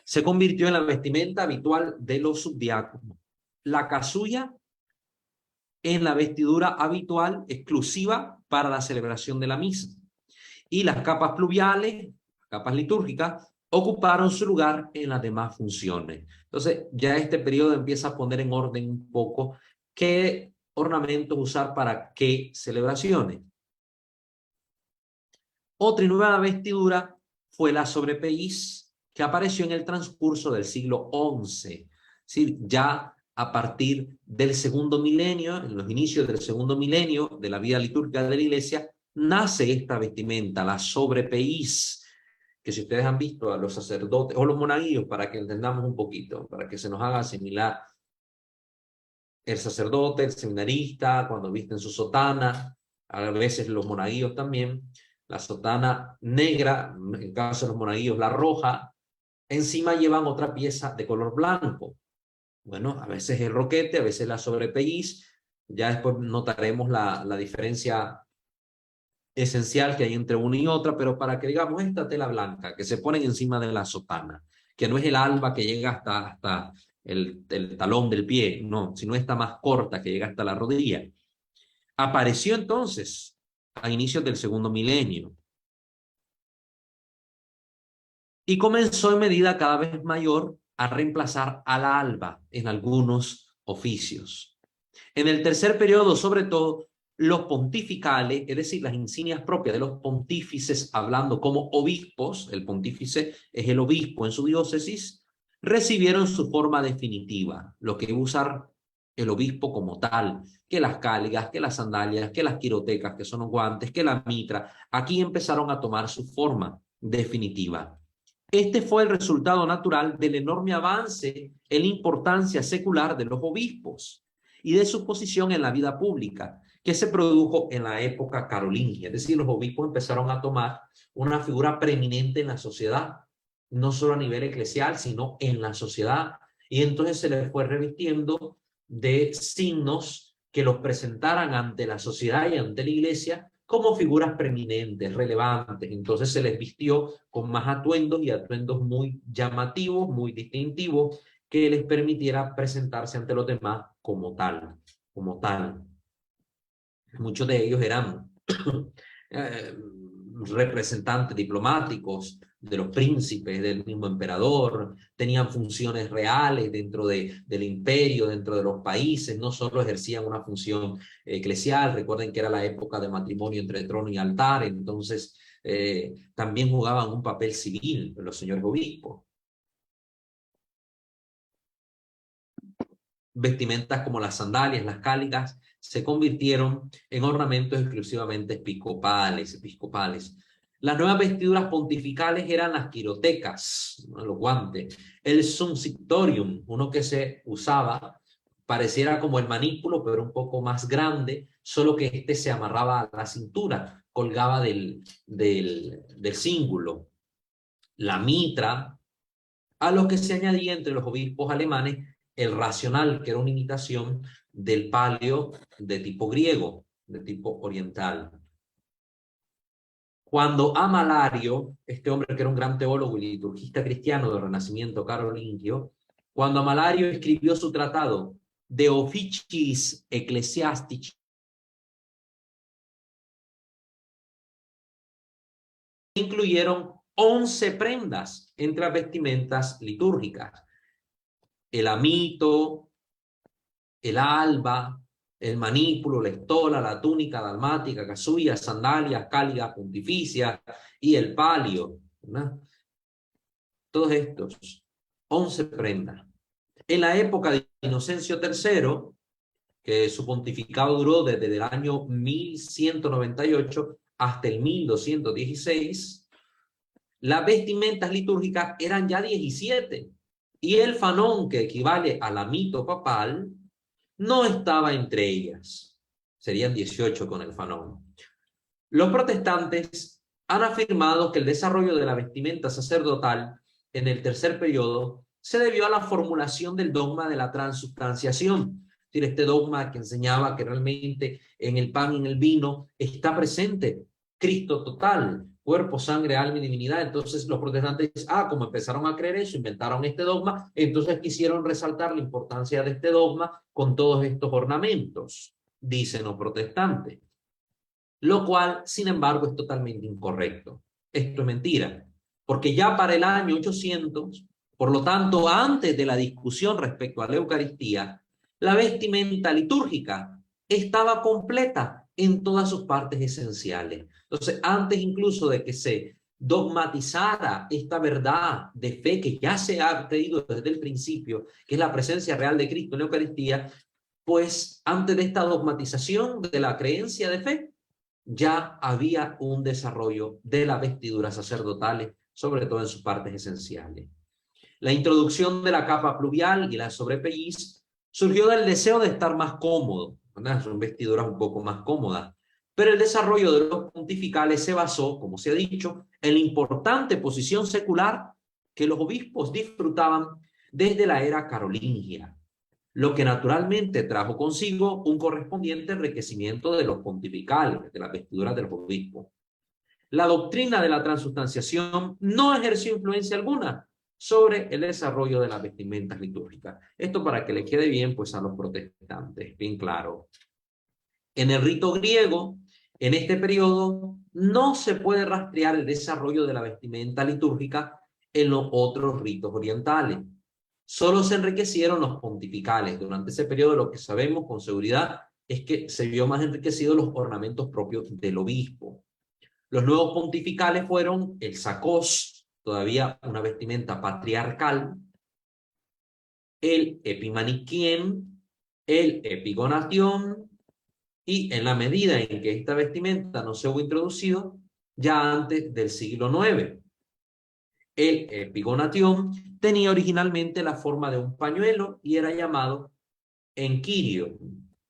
se convirtió en la vestimenta habitual de los subdiáconos. La casulla en la vestidura habitual exclusiva para la celebración de la misa. Y las capas pluviales, capas litúrgicas, ocuparon su lugar en las demás funciones. Entonces, ya este periodo empieza a poner en orden un poco qué ornamentos usar para qué celebraciones. Otra y nueva vestidura fue la sobrepelliz, que apareció en el transcurso del siglo XI. ¿Sí? Ya a partir del segundo milenio, en los inicios del segundo milenio de la vida litúrgica de la Iglesia, nace esta vestimenta, la sobrepelliz, que si ustedes han visto a los sacerdotes o los monaguillos, para que entendamos un poquito, para que se nos haga similar el sacerdote, el seminarista, cuando visten su sotana, a veces los monaguillos también, la sotana negra, en el caso de los monaguillos la roja, encima llevan otra pieza de color blanco. Bueno, a veces el roquete, a veces la sobrepelliz. Ya después notaremos la diferencia esencial que hay entre una y otra, pero para que digamos esta tela blanca que se pone encima de la sotana, que no es el alba que llega hasta el talón del pie, no, sino esta más corta que llega hasta la rodilla. Apareció entonces a inicios del segundo milenio. Y comenzó en medida cada vez mayor a reemplazar a la alba en algunos oficios. En el tercer periodo, sobre todo, los pontificales, es decir, las insignias propias de los pontífices, hablando como obispos, el pontífice es el obispo en su diócesis, recibieron su forma definitiva, lo que iba a usar el obispo como tal, que las cáligas, que las sandalias, que las quirotecas, que son los guantes, que la mitra, aquí empezaron a tomar su forma definitiva. Este fue el resultado natural del enorme avance en la importancia secular de los obispos y de su posición en la vida pública, que se produjo en la época carolingia. Es decir, los obispos empezaron a tomar una figura preeminente en la sociedad, no solo a nivel eclesial, sino en la sociedad. Y entonces se les fue revistiendo de signos que los presentaran ante la sociedad y ante la iglesia como figuras preeminentes, relevantes. Entonces se les vistió con más atuendos y atuendos muy llamativos, muy distintivos, que les permitiera presentarse ante los demás como tal, como tal. Muchos de ellos eran representantes diplomáticos de los príncipes, del mismo emperador, tenían funciones reales dentro del imperio, dentro de los países, no solo ejercían una función eclesial. Recuerden que era la época de matrimonio entre trono y altar, entonces también jugaban un papel civil los señores obispos. Vestimentas como las sandalias, las cálidas, se convirtieron en ornamentos exclusivamente episcopales. Las nuevas vestiduras pontificales eran las quirotecas, los guantes, el suncictorium, uno que se usaba, pareciera como el manípulo, pero un poco más grande, solo que este se amarraba a la cintura, colgaba del cíngulo. La mitra, a lo que se añadía entre los obispos alemanes el racional, que era una imitación del palio de tipo griego, de tipo oriental. Cuando Amalario, este hombre que era un gran teólogo y liturgista cristiano del Renacimiento carolingio, cuando Amalario escribió su tratado De Officiis Ecclesiastici, incluyeron 11 prendas entre las vestimentas litúrgicas: el amito, el alba, el manípulo, la estola, la túnica dalmática, casulla, sandalias, cálidas pontificias y el palio, ¿verdad? Todos estos, 11 prendas. En la época de Inocencio III, que su pontificado duró desde el año 1198 hasta el 1216, las vestimentas litúrgicas eran ya 17, y el fanón, que equivale al amito papal, no estaba entre ellas. Serían 18 con el fanón. Los protestantes han afirmado que el desarrollo de la vestimenta sacerdotal en el tercer periodo se debió a la formulación del dogma de la transubstanciación. Es decir, este dogma que enseñaba que realmente en el pan y en el vino está presente Cristo total, cuerpo, sangre, alma y divinidad. Entonces los protestantes, como empezaron a creer eso, inventaron este dogma, entonces quisieron resaltar la importancia de este dogma con todos estos ornamentos, dicen los protestantes. Lo cual, sin embargo, es totalmente incorrecto. Esto es mentira, porque ya para el año 800, por lo tanto, antes de la discusión respecto a la Eucaristía, la vestimenta litúrgica estaba completa en todas sus partes esenciales. Entonces, antes incluso de que se dogmatizara esta verdad de fe que ya se ha creído desde el principio, que es la presencia real de Cristo en la Eucaristía, pues antes de esta dogmatización de la creencia de fe, ya había un desarrollo de las vestiduras sacerdotales, sobre todo en sus partes esenciales. La introducción de la capa pluvial y la sobrepelliz surgió del deseo de estar más cómodo, ¿verdad? Son vestiduras un poco más cómodas. Pero el desarrollo de los pontificales se basó, como se ha dicho, en la importante posición secular que los obispos disfrutaban desde la era carolingia, lo que naturalmente trajo consigo un correspondiente enriquecimiento de los pontificales, de las vestiduras de los obispos. La doctrina de la transubstanciación no ejerció influencia alguna sobre el desarrollo de las vestimentas litúrgicas. Esto para que le quede bien pues a los protestantes, bien claro. En el rito griego, en este periodo, no se puede rastrear el desarrollo de la vestimenta litúrgica en los otros ritos orientales. Solo se enriquecieron los pontificales. Durante ese periodo lo que sabemos con seguridad es que se vio más enriquecidos los ornamentos propios del obispo. Los nuevos pontificales fueron el sacos, todavía una vestimenta patriarcal, el epimaniquien, el epigonation, y en la medida en que esta vestimenta no se hubo introducido ya antes del siglo IX. El epigonation tenía originalmente la forma de un pañuelo y era llamado enquirio,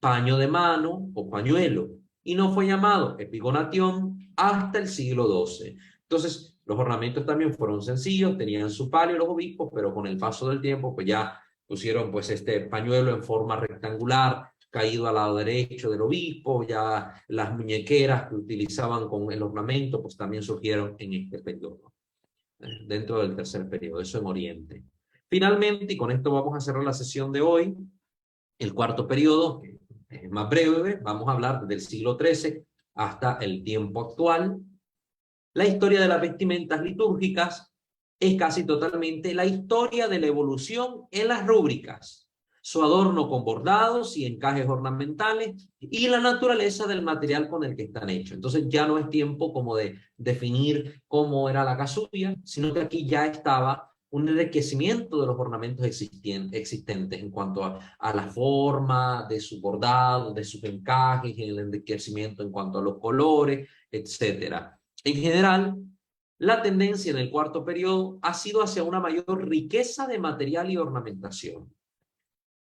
paño de mano o pañuelo, y no fue llamado epigonation hasta el siglo XII. Entonces, los ornamentos también fueron sencillos, tenían su palio los obispos, pero con el paso del tiempo, pues ya pusieron pues este pañuelo en forma rectangular, caído al lado derecho del obispo, ya las muñequeras que utilizaban con el ornamento, pues también surgieron en este periodo, dentro del tercer periodo, eso en Oriente. Finalmente, y con esto vamos a cerrar la sesión de hoy, el cuarto periodo, que es más breve, vamos a hablar del siglo XIII hasta el tiempo actual. La historia de las vestimentas litúrgicas es casi totalmente la historia de la evolución en las rúbricas, su adorno con bordados y encajes ornamentales y la naturaleza del material con el que están hechos. Entonces ya no es tiempo como de definir cómo era la casulla, sino que aquí ya estaba un enriquecimiento de los ornamentos existentes en cuanto a la forma de su bordado, de sus encajes, el enriquecimiento en cuanto a los colores, etcétera. En general, la tendencia en el cuarto periodo ha sido hacia una mayor riqueza de material y ornamentación,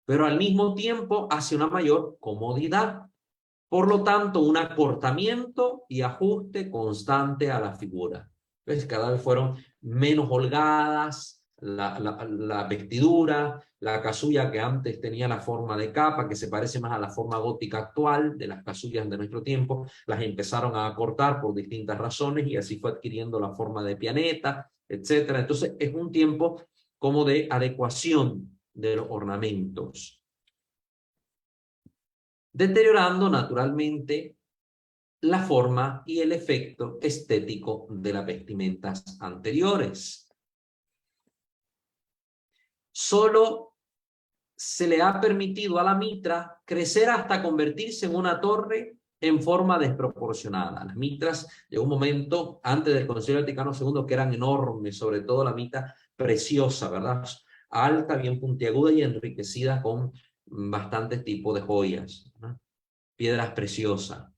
pero al mismo tiempo hacia una mayor comodidad. Por lo tanto, un acortamiento y ajuste constante a la figura. ¿Ves? Cada vez fueron menos holgadas la vestidura, la casulla que antes tenía la forma de capa, que se parece más a la forma gótica actual de las casullas de nuestro tiempo, las empezaron a acortar por distintas razones y así fue adquiriendo la forma de pianeta, etc. Entonces es un tiempo como de adecuación de los ornamentos, deteriorando naturalmente la forma y el efecto estético de las vestimentas anteriores. Solo se le ha permitido a la mitra crecer hasta convertirse en una torre en forma desproporcionada. Las mitras, llegó un momento antes del Concilio Vaticano II que eran enormes, sobre todo la mitra preciosa, ¿verdad? Alta, bien puntiaguda y enriquecida con bastantes tipos de joyas, ¿no? Piedras preciosas.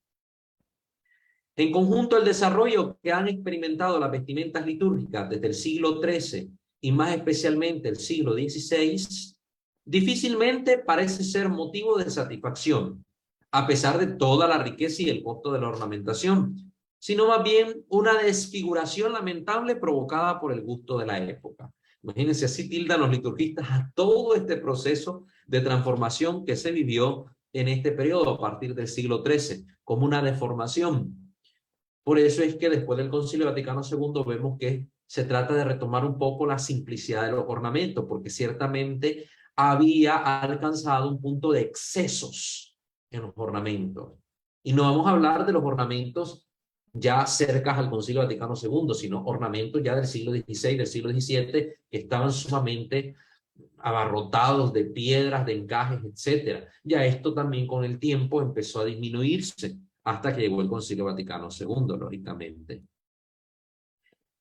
En conjunto, el desarrollo que han experimentado las vestimentas litúrgicas desde el siglo XIII y más especialmente el siglo XVI, difícilmente parece ser motivo de satisfacción, a pesar de toda la riqueza y el costo de la ornamentación, sino más bien una desfiguración lamentable provocada por el gusto de la época. Imagínense, así tildan los liturgistas a todo este proceso de transformación que se vivió en este periodo a partir del siglo XIII, como una deformación. Por eso es que después del Concilio Vaticano II vemos que se trata de retomar un poco la simplicidad de los ornamentos, porque ciertamente había alcanzado un punto de excesos en los ornamentos. Y no vamos a hablar de los ornamentos ya cerca al Concilio Vaticano II, sino ornamentos ya del siglo XVI, del siglo XVII, que estaban sumamente abarrotados de piedras, de encajes, etc. Ya esto también con el tiempo empezó a disminuirse hasta que llegó el Concilio Vaticano II, lógicamente.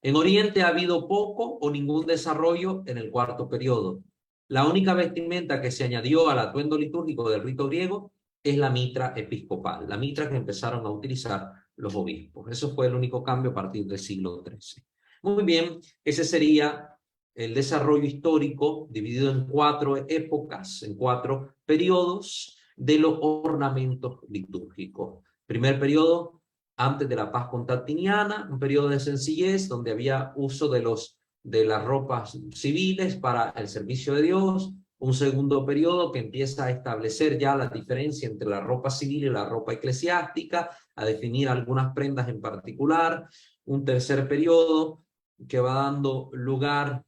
En Oriente ha habido poco o ningún desarrollo en el cuarto periodo. La única vestimenta que se añadió al atuendo litúrgico del rito griego es la mitra episcopal, la mitra que empezaron a utilizar los obispos. Eso fue el único cambio a partir del siglo XIII. Muy bien, ese sería el desarrollo histórico dividido en 4 épocas, en 4 periodos de los ornamentos litúrgicos. Primer periodo, antes de la paz constantiniana, un periodo de sencillez donde había uso de las ropas civiles para el servicio de Dios. Un segundo periodo que empieza a establecer ya la diferencia entre la ropa civil y la ropa eclesiástica, a definir algunas prendas en particular. Un tercer periodo que va dando lugar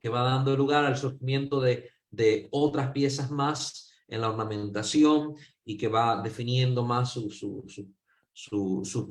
al surgimiento de otras piezas más en la ornamentación y que va definiendo más su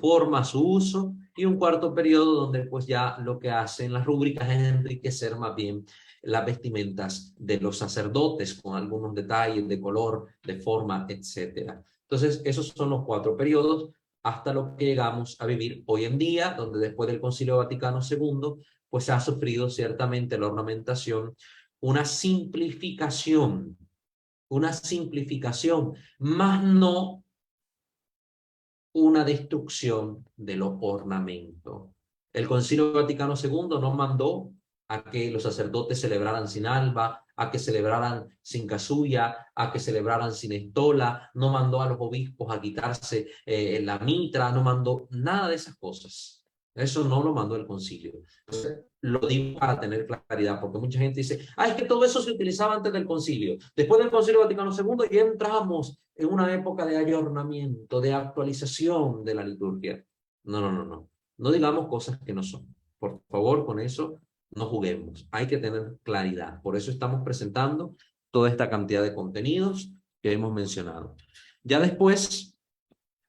forma, su uso, y un cuarto periodo donde pues ya lo que hacen las rúbricas es enriquecer más bien las vestimentas de los sacerdotes con algunos detalles de color, de forma, etc. Entonces esos son los 4 periodos hasta lo que llegamos a vivir hoy en día, donde después del Concilio Vaticano II pues ha sufrido ciertamente la ornamentación una simplificación una simplificación, más no una destrucción de los ornamentos. El Concilio Vaticano II no mandó a que los sacerdotes celebraran sin alba, a que celebraran sin casulla, a que celebraran sin estola, no mandó a los obispos a quitarse la mitra, no mandó nada de esas cosas. Eso no lo mandó el concilio. Entonces, lo digo para tener claridad, porque mucha gente dice, es que todo eso se utilizaba antes del concilio. Después del Concilio Vaticano II ya entramos en una época de ayornamiento, de actualización de la liturgia. No, no, no, no. No digamos cosas que no son. Por favor, con eso no juguemos. Hay que tener claridad. Por eso estamos presentando toda esta cantidad de contenidos que hemos mencionado. Ya después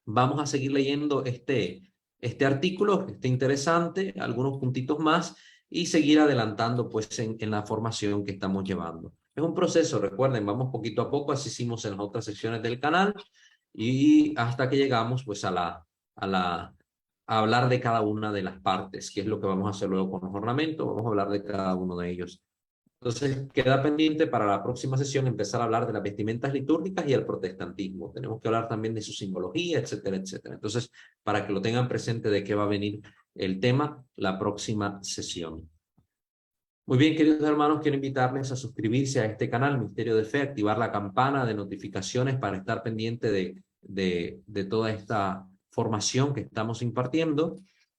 vamos a seguir leyendo este artículo, que está interesante, algunos puntitos más, y seguir adelantando pues en la formación que estamos llevando. Es un proceso, recuerden, vamos poquito a poco, así hicimos en las otras secciones del canal, y hasta que llegamos pues a hablar de cada una de las partes, que es lo que vamos a hacer luego con los ornamentos, vamos a hablar de cada uno de ellos. Entonces, queda pendiente para la próxima sesión empezar a hablar de las vestimentas litúrgicas y el protestantismo. Tenemos que hablar también de su simbología, etcétera, etcétera. Entonces, para que lo tengan presente de qué va a venir el tema la próxima sesión. Muy bien, queridos hermanos, quiero invitarles a suscribirse a este canal, Misterio de Fe, activar la campana de notificaciones para estar pendiente de toda esta formación que estamos impartiendo,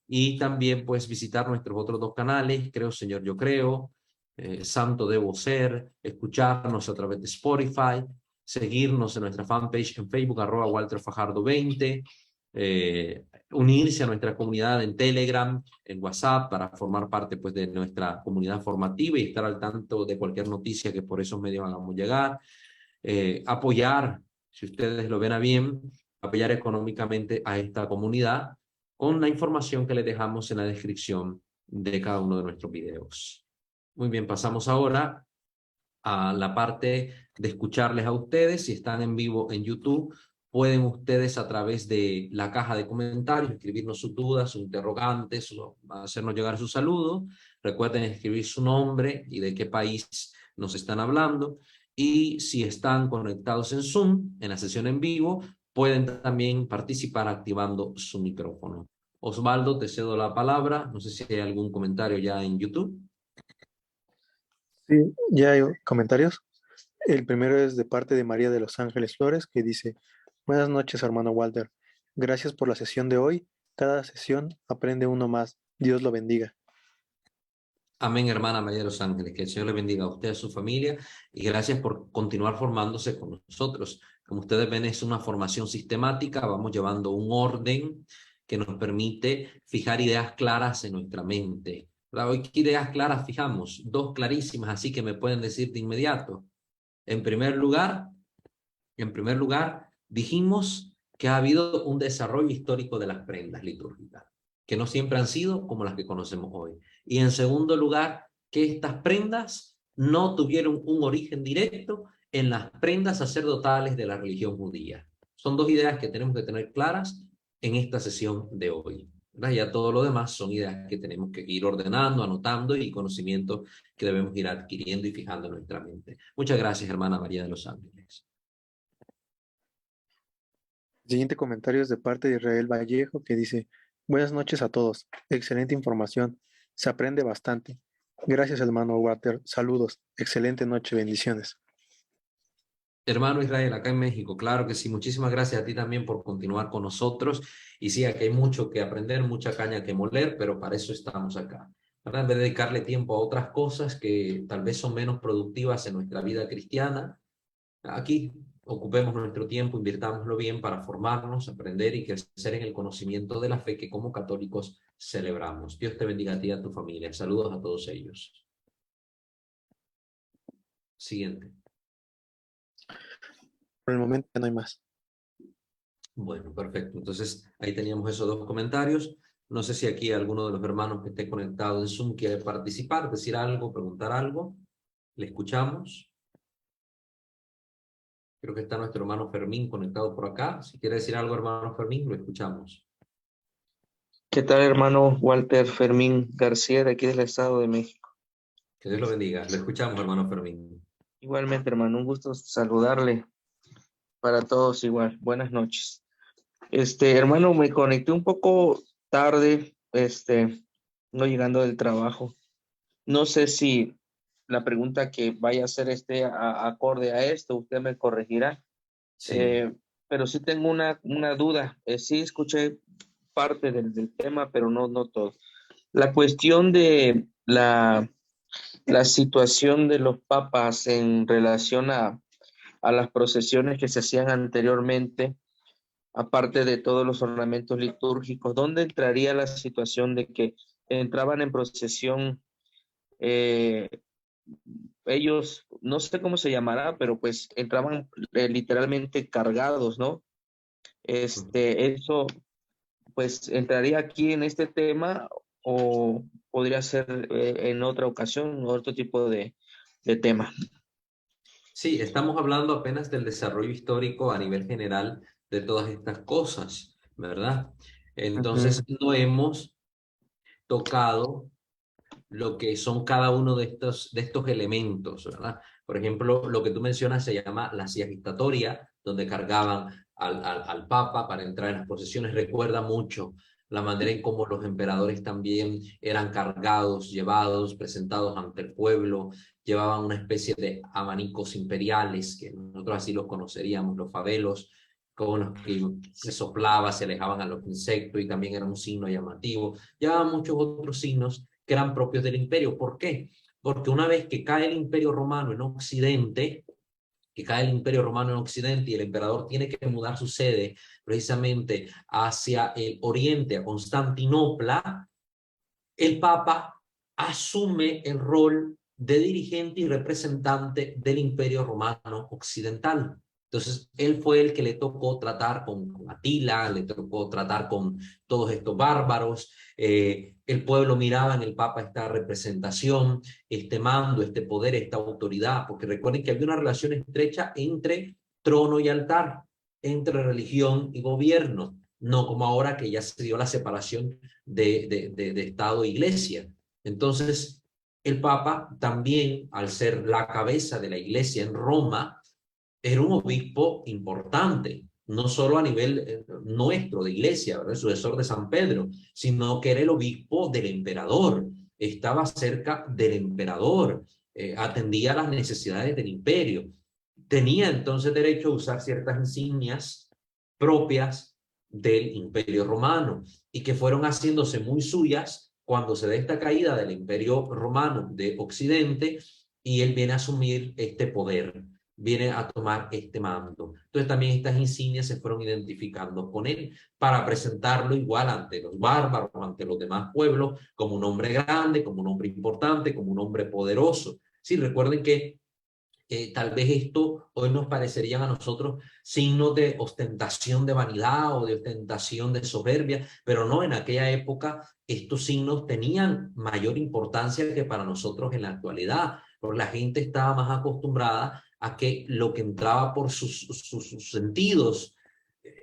y también pues visitar nuestros otros dos canales, Creo Señor Yo Creo, Santo Debo Ser, escucharnos a través de Spotify, seguirnos en nuestra fanpage en Facebook, @WalterFajardo20, unirse a nuestra comunidad en Telegram, en WhatsApp, para formar parte pues de nuestra comunidad formativa y estar al tanto de cualquier noticia que por esos medios hagamos llegar, apoyar, si ustedes lo ven a bien, apoyar económicamente a esta comunidad con la información que les dejamos en la descripción de cada uno de nuestros videos. Muy bien, pasamos ahora a la parte de escucharles a ustedes. Si están en vivo en YouTube, pueden ustedes a través de la caja de comentarios escribirnos sus dudas, sus interrogantes, hacernos llegar sus saludos. Recuerden escribir su nombre y de qué país nos están hablando. Y si están conectados en Zoom, en la sesión en vivo, pueden también participar activando su micrófono. Osvaldo, te cedo la palabra. No sé si hay algún comentario ya en YouTube. Sí, ya hay comentarios. El primero es de parte de María de los Ángeles Flores, que dice: buenas noches, hermano Walter. Gracias por la sesión de hoy. Cada sesión aprende uno más. Dios lo bendiga. Amén, hermana María de los Ángeles. Que el Señor le bendiga a usted, a su familia, y gracias por continuar formándose con nosotros. Como ustedes ven, es una formación sistemática. Vamos llevando un orden que nos permite fijar ideas claras en nuestra mente. Hoy, ¿qué ideas claras fijamos? Dos clarísimas, así que me pueden decir de inmediato. En primer lugar, dijimos que ha habido un desarrollo histórico de las prendas litúrgicas, que no siempre han sido como las que conocemos hoy. Y en segundo lugar, que estas prendas no tuvieron un origen directo en las prendas sacerdotales de la religión judía. Son dos ideas que tenemos que tener claras en esta sesión de hoy. Ya todo lo demás son ideas que tenemos que ir ordenando, anotando, y conocimientos que debemos ir adquiriendo y fijando en nuestra mente. Muchas gracias, hermana María de los Ángeles. El siguiente comentario es de parte de Israel Vallejo, que dice: buenas noches a todos. Excelente información. Se aprende bastante. Gracias, hermano Walter. Saludos. Excelente noche. Bendiciones. Hermano Israel, acá en México, claro que sí. Muchísimas gracias a ti también por continuar con nosotros. Y sí, aquí hay mucho que aprender, mucha caña que moler, pero para eso estamos acá. ¿Verdad? En vez de dedicarle tiempo a otras cosas que tal vez son menos productivas en nuestra vida cristiana, aquí ocupemos nuestro tiempo, invirtámoslo bien para formarnos, aprender y crecer en el conocimiento de la fe que como católicos celebramos. Dios te bendiga a ti y a tu familia. Saludos a todos ellos. Siguiente. Por el momento ya no hay más. Bueno, perfecto. Entonces, ahí teníamos esos dos comentarios. No sé si aquí alguno de los hermanos que esté conectado en Zoom quiere participar, decir algo, preguntar algo. ¿Le escuchamos? Creo que está nuestro hermano Fermín conectado por acá. Si quiere decir algo, hermano Fermín, lo escuchamos. ¿Qué tal, hermano Walter Fermín García, de aquí del Estado de México? Que Dios lo bendiga. Lo escuchamos, hermano Fermín. Igualmente, hermano, un gusto saludarle. Para todos igual. Buenas noches. Hermano, me conecté un poco tarde, no llegando del trabajo. No sé si la pregunta que vaya a hacer acorde a esto, usted me corregirá. Sí. Pero sí tengo una duda. Sí escuché parte del tema, pero no todo. La cuestión de la situación de los papas en relación a las procesiones que se hacían anteriormente, aparte de todos los ornamentos litúrgicos, ¿dónde entraría la situación de que entraban en procesión eh, ellos, no sé cómo se llamará, pero pues entraban literalmente cargados, ¿no? Eso, pues, ¿entraría aquí en este tema o podría ser en otra ocasión, otro tipo de tema? Sí, estamos hablando apenas del desarrollo histórico a nivel general de todas estas cosas, ¿verdad? Ujú. Entonces, no hemos tocado lo que son cada uno de estos elementos, ¿verdad? Por ejemplo, lo que tú mencionas se llama la silla gestatoria, donde cargaban al Papa para entrar en las procesiones. Recuerda mucho la manera en cómo los emperadores también eran cargados, llevados, presentados ante el pueblo, llevaban una especie de abanicos imperiales, que nosotros así los conoceríamos, los fabelos, con los que se soplaba, se alejaban a los insectos y también era un signo llamativo. Llevaban muchos otros signos que eran propios del imperio. ¿Por qué? Porque una vez que cae el imperio romano en Occidente, que cae el imperio romano en Occidente y el emperador tiene que mudar su sede precisamente hacia el oriente, a Constantinopla, el Papa asume el rol de dirigente y representante del Imperio Romano Occidental. Entonces, él fue el que le tocó tratar con Atila, le tocó tratar con todos estos bárbaros. El pueblo miraba en el Papa esta representación, este mando, este poder, esta autoridad, porque recuerden que había una relación estrecha entre trono y altar, entre religión y gobierno, no como ahora que ya se dio la separación de Estado e Iglesia. Entonces, el Papa también, al ser la cabeza de la Iglesia en Roma, era un obispo importante, no solo a nivel nuestro de Iglesia, ¿verdad? El sucesor de San Pedro, sino que era el obispo del emperador, estaba cerca del emperador, atendía las necesidades del imperio. Tenía entonces derecho a usar ciertas insignias propias del Imperio Romano y que fueron haciéndose muy suyas cuando se da esta caída del Imperio Romano de Occidente y él viene a asumir este poder, viene a tomar este mando. Entonces también estas insignias se fueron identificando con él para presentarlo igual ante los bárbaros, ante los demás pueblos, como un hombre grande, como un hombre importante, como un hombre poderoso. Sí, recuerden que tal vez esto hoy nos parecerían a nosotros signos de ostentación de vanidad o de ostentación de soberbia, pero no, en aquella época estos signos tenían mayor importancia que para nosotros en la actualidad, porque la gente estaba más acostumbrada a que lo que entraba por sus sentidos,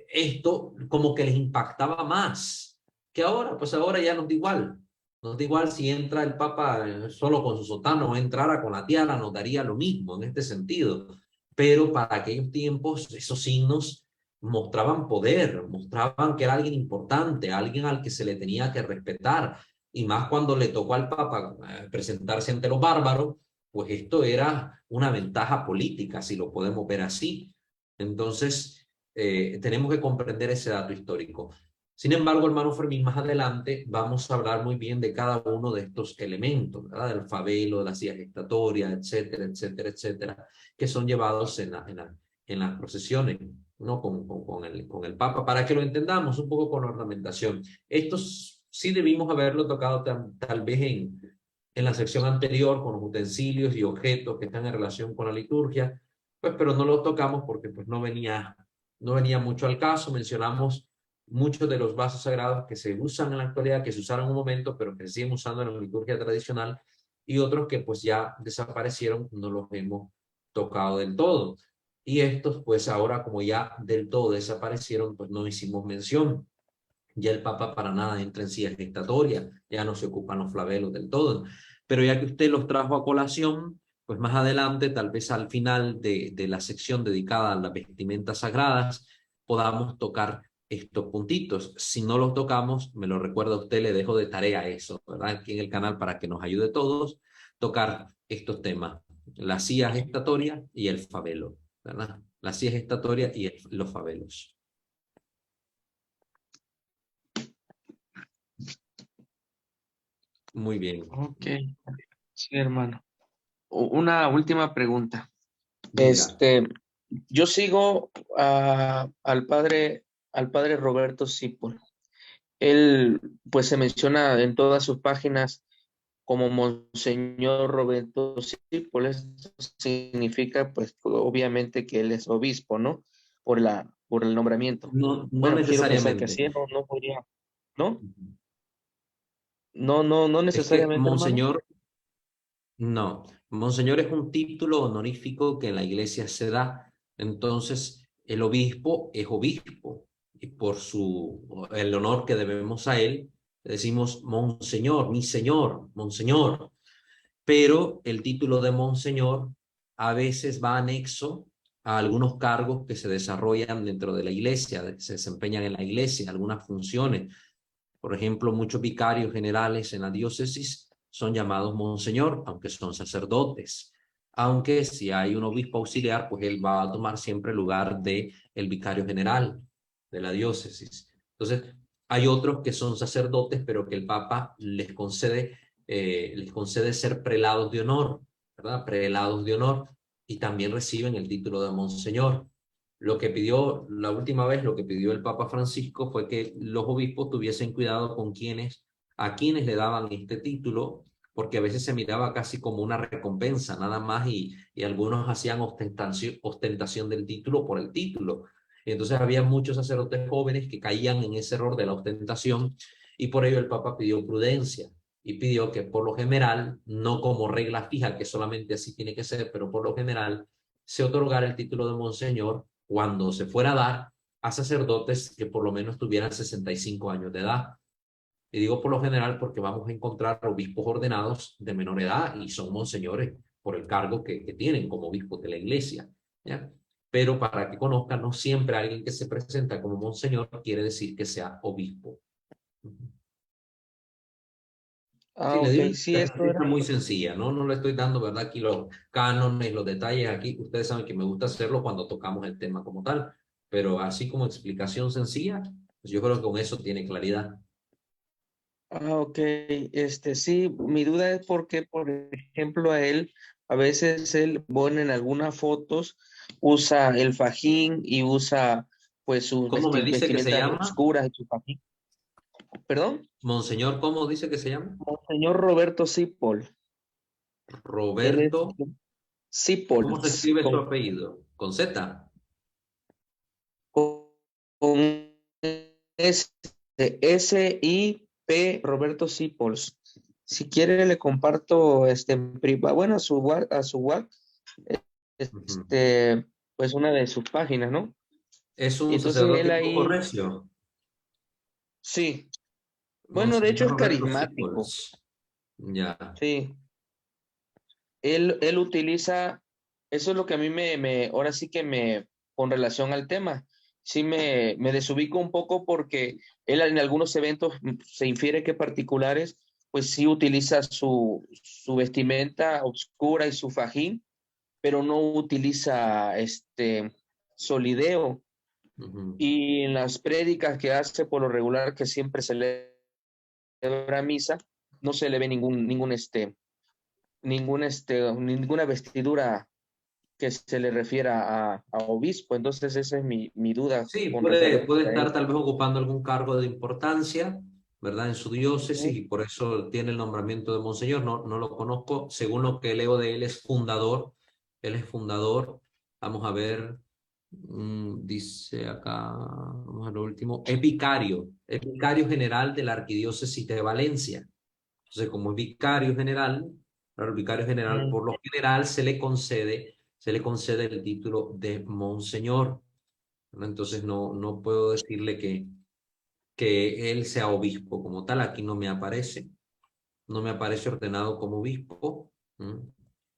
esto como que les impactaba más que ahora, pues ahora ya nos da igual. Nos da igual si entra el Papa solo con su sotana o entrara con la tiara, nos daría lo mismo en este sentido. Pero para aquellos tiempos, esos signos mostraban poder, mostraban que era alguien importante, alguien al que se le tenía que respetar. Y más cuando le tocó al Papa presentarse ante los bárbaros, pues esto era una ventaja política, si lo podemos ver así. Entonces, tenemos que comprender ese dato histórico. Sin embargo, hermano Fermín, más adelante vamos a hablar muy bien de cada uno de estos elementos, ¿verdad? Del fabelo, de la silla gestatoria, etcétera, etcétera, etcétera, que son llevados en las procesiones, ¿no? Con el Papa, para que lo entendamos un poco con la ornamentación. Estos sí debimos haberlo tocado tal vez en la sección anterior, con los utensilios y objetos que están en relación con la liturgia, pues, pero no los tocamos porque pues no venía mucho al caso. Mencionamos muchos de los vasos sagrados que se usan en la actualidad, que se usaron en un momento, pero que se siguen usando en la liturgia tradicional, y otros que pues ya desaparecieron, no los hemos tocado del todo. Y estos pues ahora como ya del todo desaparecieron, pues no hicimos mención. Ya el Papa para nada entra en silla gestatoria, ya no se ocupan los flabelos del todo. Pero ya que usted los trajo a colación, pues más adelante, tal vez al final de la sección dedicada a las vestimentas sagradas, podamos tocar estos puntitos. Si no los tocamos, me lo recuerda usted, le dejo de tarea eso, ¿verdad? Aquí en el canal para que nos ayude todos tocar estos temas. La silla gestatoria y el fabelo, ¿verdad? La silla gestatoria y los fabelos. Muy bien. Ok, sí, hermano. Una última pregunta. Diga. Yo sigo al padre Roberto Sipol. Él, pues, se menciona en todas sus páginas como Monseñor Roberto Sipol. Esto significa, pues, obviamente que él es obispo, ¿no? Por el nombramiento. No, no Bueno, quiero pensar que así necesariamente. no podría, ¿no? No Es que necesariamente, hermano. Monseñor, no, Monseñor es un título honorífico que en la iglesia se da. Entonces, el obispo es obispo y por el honor que debemos a él, le decimos Monseñor, mi señor, Monseñor. Pero el título de Monseñor a veces va anexo a algunos cargos que se desarrollan dentro de la iglesia, que se desempeñan en la iglesia, algunas funciones. Por ejemplo, muchos vicarios generales en la diócesis son llamados monseñor, aunque son sacerdotes. Aunque si hay un obispo auxiliar, pues él va a tomar siempre el lugar de el vicario general de la diócesis. Entonces, hay otros que son sacerdotes, pero que el Papa les concede ser prelados de honor, ¿verdad? Prelados de honor, y también reciben el título de monseñor. Lo que pidió la última vez, lo que pidió el Papa Francisco fue que los obispos tuviesen cuidado con a quienes le daban este título, porque a veces se miraba casi como una recompensa, nada más, y algunos hacían ostentación del título por el título. Y entonces había muchos sacerdotes jóvenes que caían en ese error de la ostentación, y por ello el Papa pidió prudencia y pidió que por lo general, no como regla fija, que solamente así tiene que ser, pero por lo general se otorgara el título de monseñor cuando se fuera a dar a sacerdotes que por lo menos tuvieran 65 años de edad. Y digo por lo general porque vamos a encontrar obispos ordenados de menor edad y son monseñores por el cargo que tienen como obispos de la iglesia, ¿ya? Pero para que conozcan, no siempre alguien que se presenta como monseñor quiere decir que sea obispo. Sí, Ah, le ok, di una sí, esto era. explicación muy sencilla, ¿no? No le estoy dando, ¿verdad? Aquí los cánones, los detalles, aquí ustedes saben que me gusta hacerlo cuando tocamos el tema como tal, pero así como explicación sencilla, pues yo creo que con eso tiene claridad. Ah, ok, sí, mi duda es porque, por ejemplo, a veces él, bueno, en algunas fotos usa el fajín y usa, pues, sus ¿Cómo me dice que se vestimentas llama? oscuras y su fajín. ¿Perdón? Monseñor, ¿cómo dice que se llama? Monseñor Roberto Sipol. Él es Roberto, ¿cómo se Sipols, escribe su apellido? ¿Con Z? con S, S-I-P, Roberto Sipols. Si quiere, le comparto en privado, bueno, a su WhatsApp, Ujú. pues una de sus páginas, ¿no? Es Y un entonces sacerdote él un poco ahí, recio. sí, bueno, de hecho Monseñor es Roberto carismático, Sipols. Ya. sí. Él utiliza, eso es lo que a mí ahora sí que con relación al tema, sí me desubico un poco porque él en algunos eventos se infiere que particulares, pues sí utiliza su vestimenta oscura y su fajín, pero no utiliza solideo. Ujú. Y en las prédicas que hace por lo regular, que siempre celebra misa, no se le ve ninguna vestidura que se le refiera a obispo. Entonces, esa es mi duda Sí, con puede referente a estar él. tal vez ocupando algún cargo de importancia, ¿verdad? En su diócesis Ujú. y por eso tiene el nombramiento de monseñor. No, no lo conozco. Según lo que leo de él, es fundador. Él es fundador. Vamos a ver, dice acá, vamos a lo último. Es vicario general de la arquidiócesis de Valencia. Entonces, como es vicario general, claro, el vicario general, Mm. por lo general se le concede el título de monseñor, ¿no? Entonces no puedo decirle que él sea obispo como tal, aquí no me aparece ordenado como obispo. ¿Mm?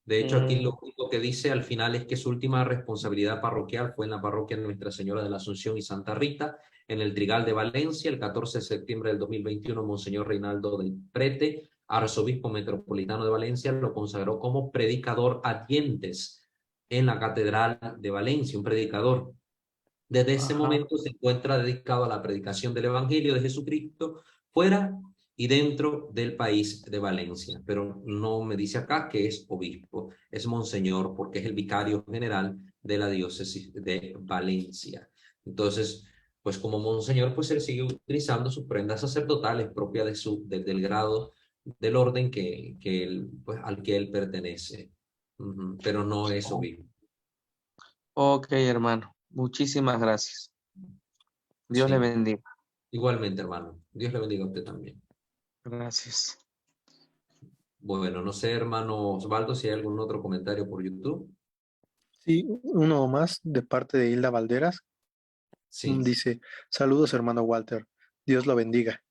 De hecho, aquí lo único que dice al final es que su última responsabilidad parroquial fue en la parroquia de Nuestra Señora de la Asunción y Santa Rita, en el Trigal de Valencia, el 14 de septiembre del 2021, Monseñor Reinaldo del Prete, arzobispo metropolitano de Valencia, lo consagró como predicador a dientes en la Catedral de Valencia, un predicador. Desde ese Ajá. momento se encuentra dedicado a la predicación del Evangelio de Jesucristo fuera y dentro del país de Valencia. Pero no me dice acá que es obispo, es monseñor porque es el vicario general de la diócesis de Valencia. Entonces, pues como monseñor, pues él sigue utilizando sus prendas sacerdotales propias del grado del orden pues, al que él pertenece. Pero no es obispo. Ok, hermano. Muchísimas gracias. Dios le Sí. bendiga. Igualmente, hermano. Dios le bendiga a usted también. Gracias. Bueno, no sé, hermano Osvaldo, si hay algún otro comentario por YouTube. Sí, uno más de parte de Hilda Valderas. Sí. Dice, saludos hermano Walter, Dios lo bendiga.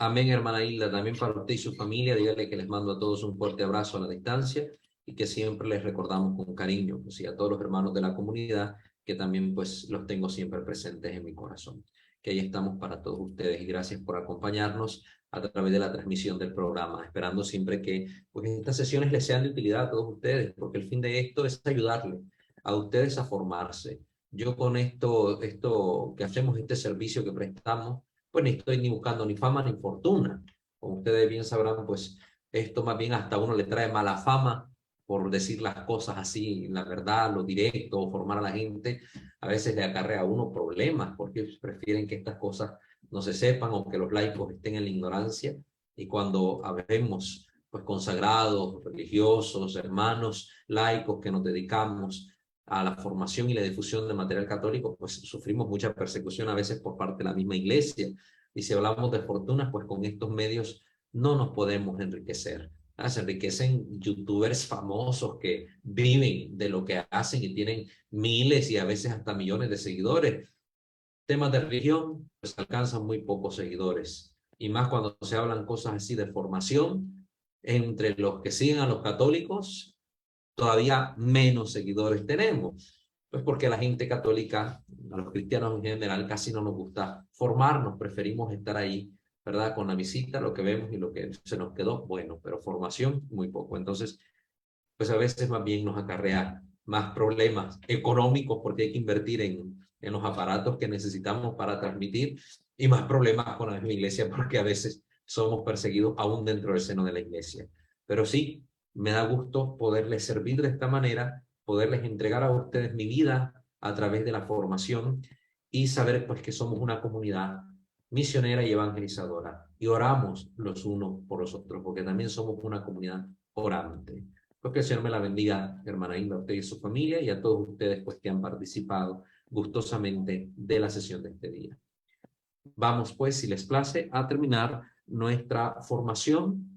Amén, hermana Hilda, también para usted y su familia. Dígale que les mando a todos un fuerte abrazo a la distancia y que siempre les recordamos con cariño, pues, y a todos los hermanos de la comunidad, que también pues los tengo siempre presentes en mi corazón. Que ahí estamos para todos ustedes y gracias por acompañarnos a través de la transmisión del programa, esperando siempre que pues, estas sesiones les sean de utilidad a todos ustedes, porque el fin de esto es ayudarles a ustedes a formarse. Yo con esto que hacemos, este servicio que prestamos, pues ni estoy ni buscando ni fama ni fortuna. Como ustedes bien sabrán, pues esto más bien hasta a uno le trae mala fama por decir las cosas así, la verdad, lo directo, o formar a la gente. A veces le acarrea a uno problemas porque prefieren que estas cosas no se sepan o que los laicos estén en la ignorancia. Y cuando habemos pues consagrados, religiosos, hermanos, laicos que nos dedicamos a la formación y la difusión de material católico, pues sufrimos mucha persecución a veces por parte de la misma iglesia. Y si hablamos de fortunas, pues con estos medios no nos podemos enriquecer. Se enriquecen youtubers famosos que viven de lo que hacen y tienen miles y a veces hasta millones de seguidores. Temas de religión, pues alcanzan muy pocos seguidores. Y más cuando se hablan cosas así de formación, entre los que siguen a los católicos, todavía menos seguidores tenemos. Pues porque a la gente católica, a los cristianos en general, casi no nos gusta formarnos, preferimos estar ahí, ¿verdad? Con la visita, lo que vemos y lo que se nos quedó, bueno, pero formación, muy poco. Entonces, pues a veces más bien nos acarrea más problemas económicos porque hay que invertir en los aparatos que necesitamos para transmitir y más problemas con la misma iglesia porque a veces somos perseguidos aún dentro del seno de la iglesia. Pero sí, me da gusto poderles servir de esta manera, poderles entregar a ustedes mi vida a través de la formación y saber pues que somos una comunidad misionera y evangelizadora y oramos los unos por los otros porque también somos una comunidad orante. Pues que el Señor me la bendiga, hermana Hilda, a usted y a su familia y a todos ustedes pues que han participado gustosamente de la sesión de este día. Vamos pues, si les place, a terminar nuestra formación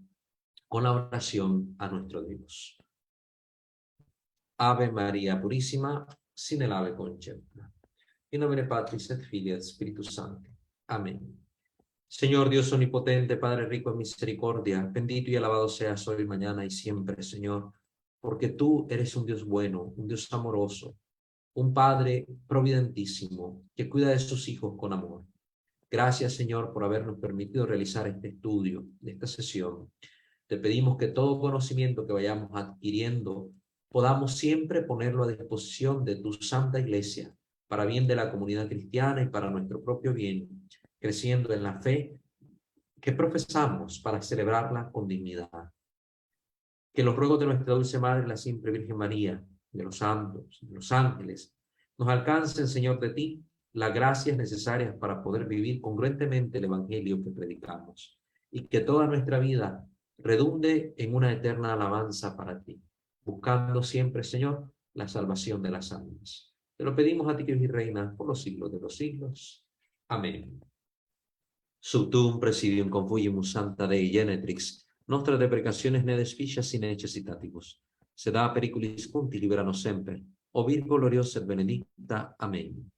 con la oración a nuestro Dios. Ave María Purísima, sin el ave concepta. In nomine Patris et Filii et Spiritus Sancti. Amén. Señor Dios omnipotente, Padre rico en misericordia, bendito y alabado seas hoy, mañana y siempre, Señor, porque tú eres un Dios bueno, un Dios amoroso, un Padre providentísimo que cuida de sus hijos con amor. Gracias, Señor, por habernos permitido realizar este estudio, esta sesión. Te pedimos que todo conocimiento que vayamos adquiriendo podamos siempre ponerlo a disposición de tu Santa Iglesia, para bien de la comunidad cristiana y para nuestro propio bien, creciendo en la fe que profesamos para celebrarla con dignidad. Que los ruegos de nuestra dulce Madre, la siempre Virgen María, de los santos, de los ángeles, nos alcancen, Señor, de ti las gracias necesarias para poder vivir congruentemente el Evangelio que predicamos y que toda nuestra vida redunde en una eterna alabanza para ti, buscando siempre, Señor, la salvación de las almas. Te lo pedimos a ti, que vives y reinas por los siglos de los siglos. Amén. Subtum presidium confugimus Sancta Dei Genetrix, nostra deprecationes ne desficias sine necessitatibus. Sed periculis punti liberanos semper, o Virgo gloriosa et benedicta. Amén.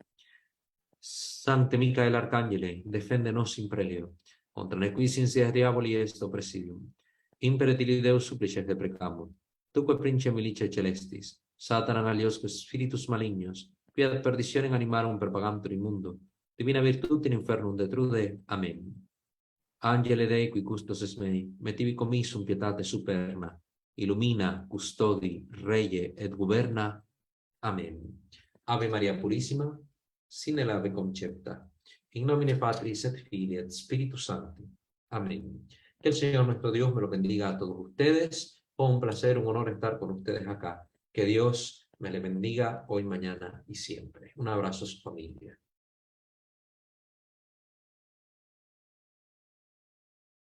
Sancte Micael Arcangele, defende nos in prelio, contra nequis insidias diaboli est presidium. Imperetili Deus supplices de precamur. Tuque prince milice celestis, Satanan alios spiritus malignos, fiat perditionem animarum perpagantur immundo, divina virtute in infernum detrude. Amen. Angele Dei qui custos es mei, metivi commissum pietate superna, illumina, custodi, reie et guberna. Amen. Ave Maria Purissima, sine lave concepta, in nomine Patris et Filii et Spiritus Sancti. Amén. Que el Señor nuestro Dios me lo bendiga a todos ustedes. Fue un placer, un honor estar con ustedes acá. Que Dios me le bendiga hoy, mañana y siempre. Un abrazo a su familia.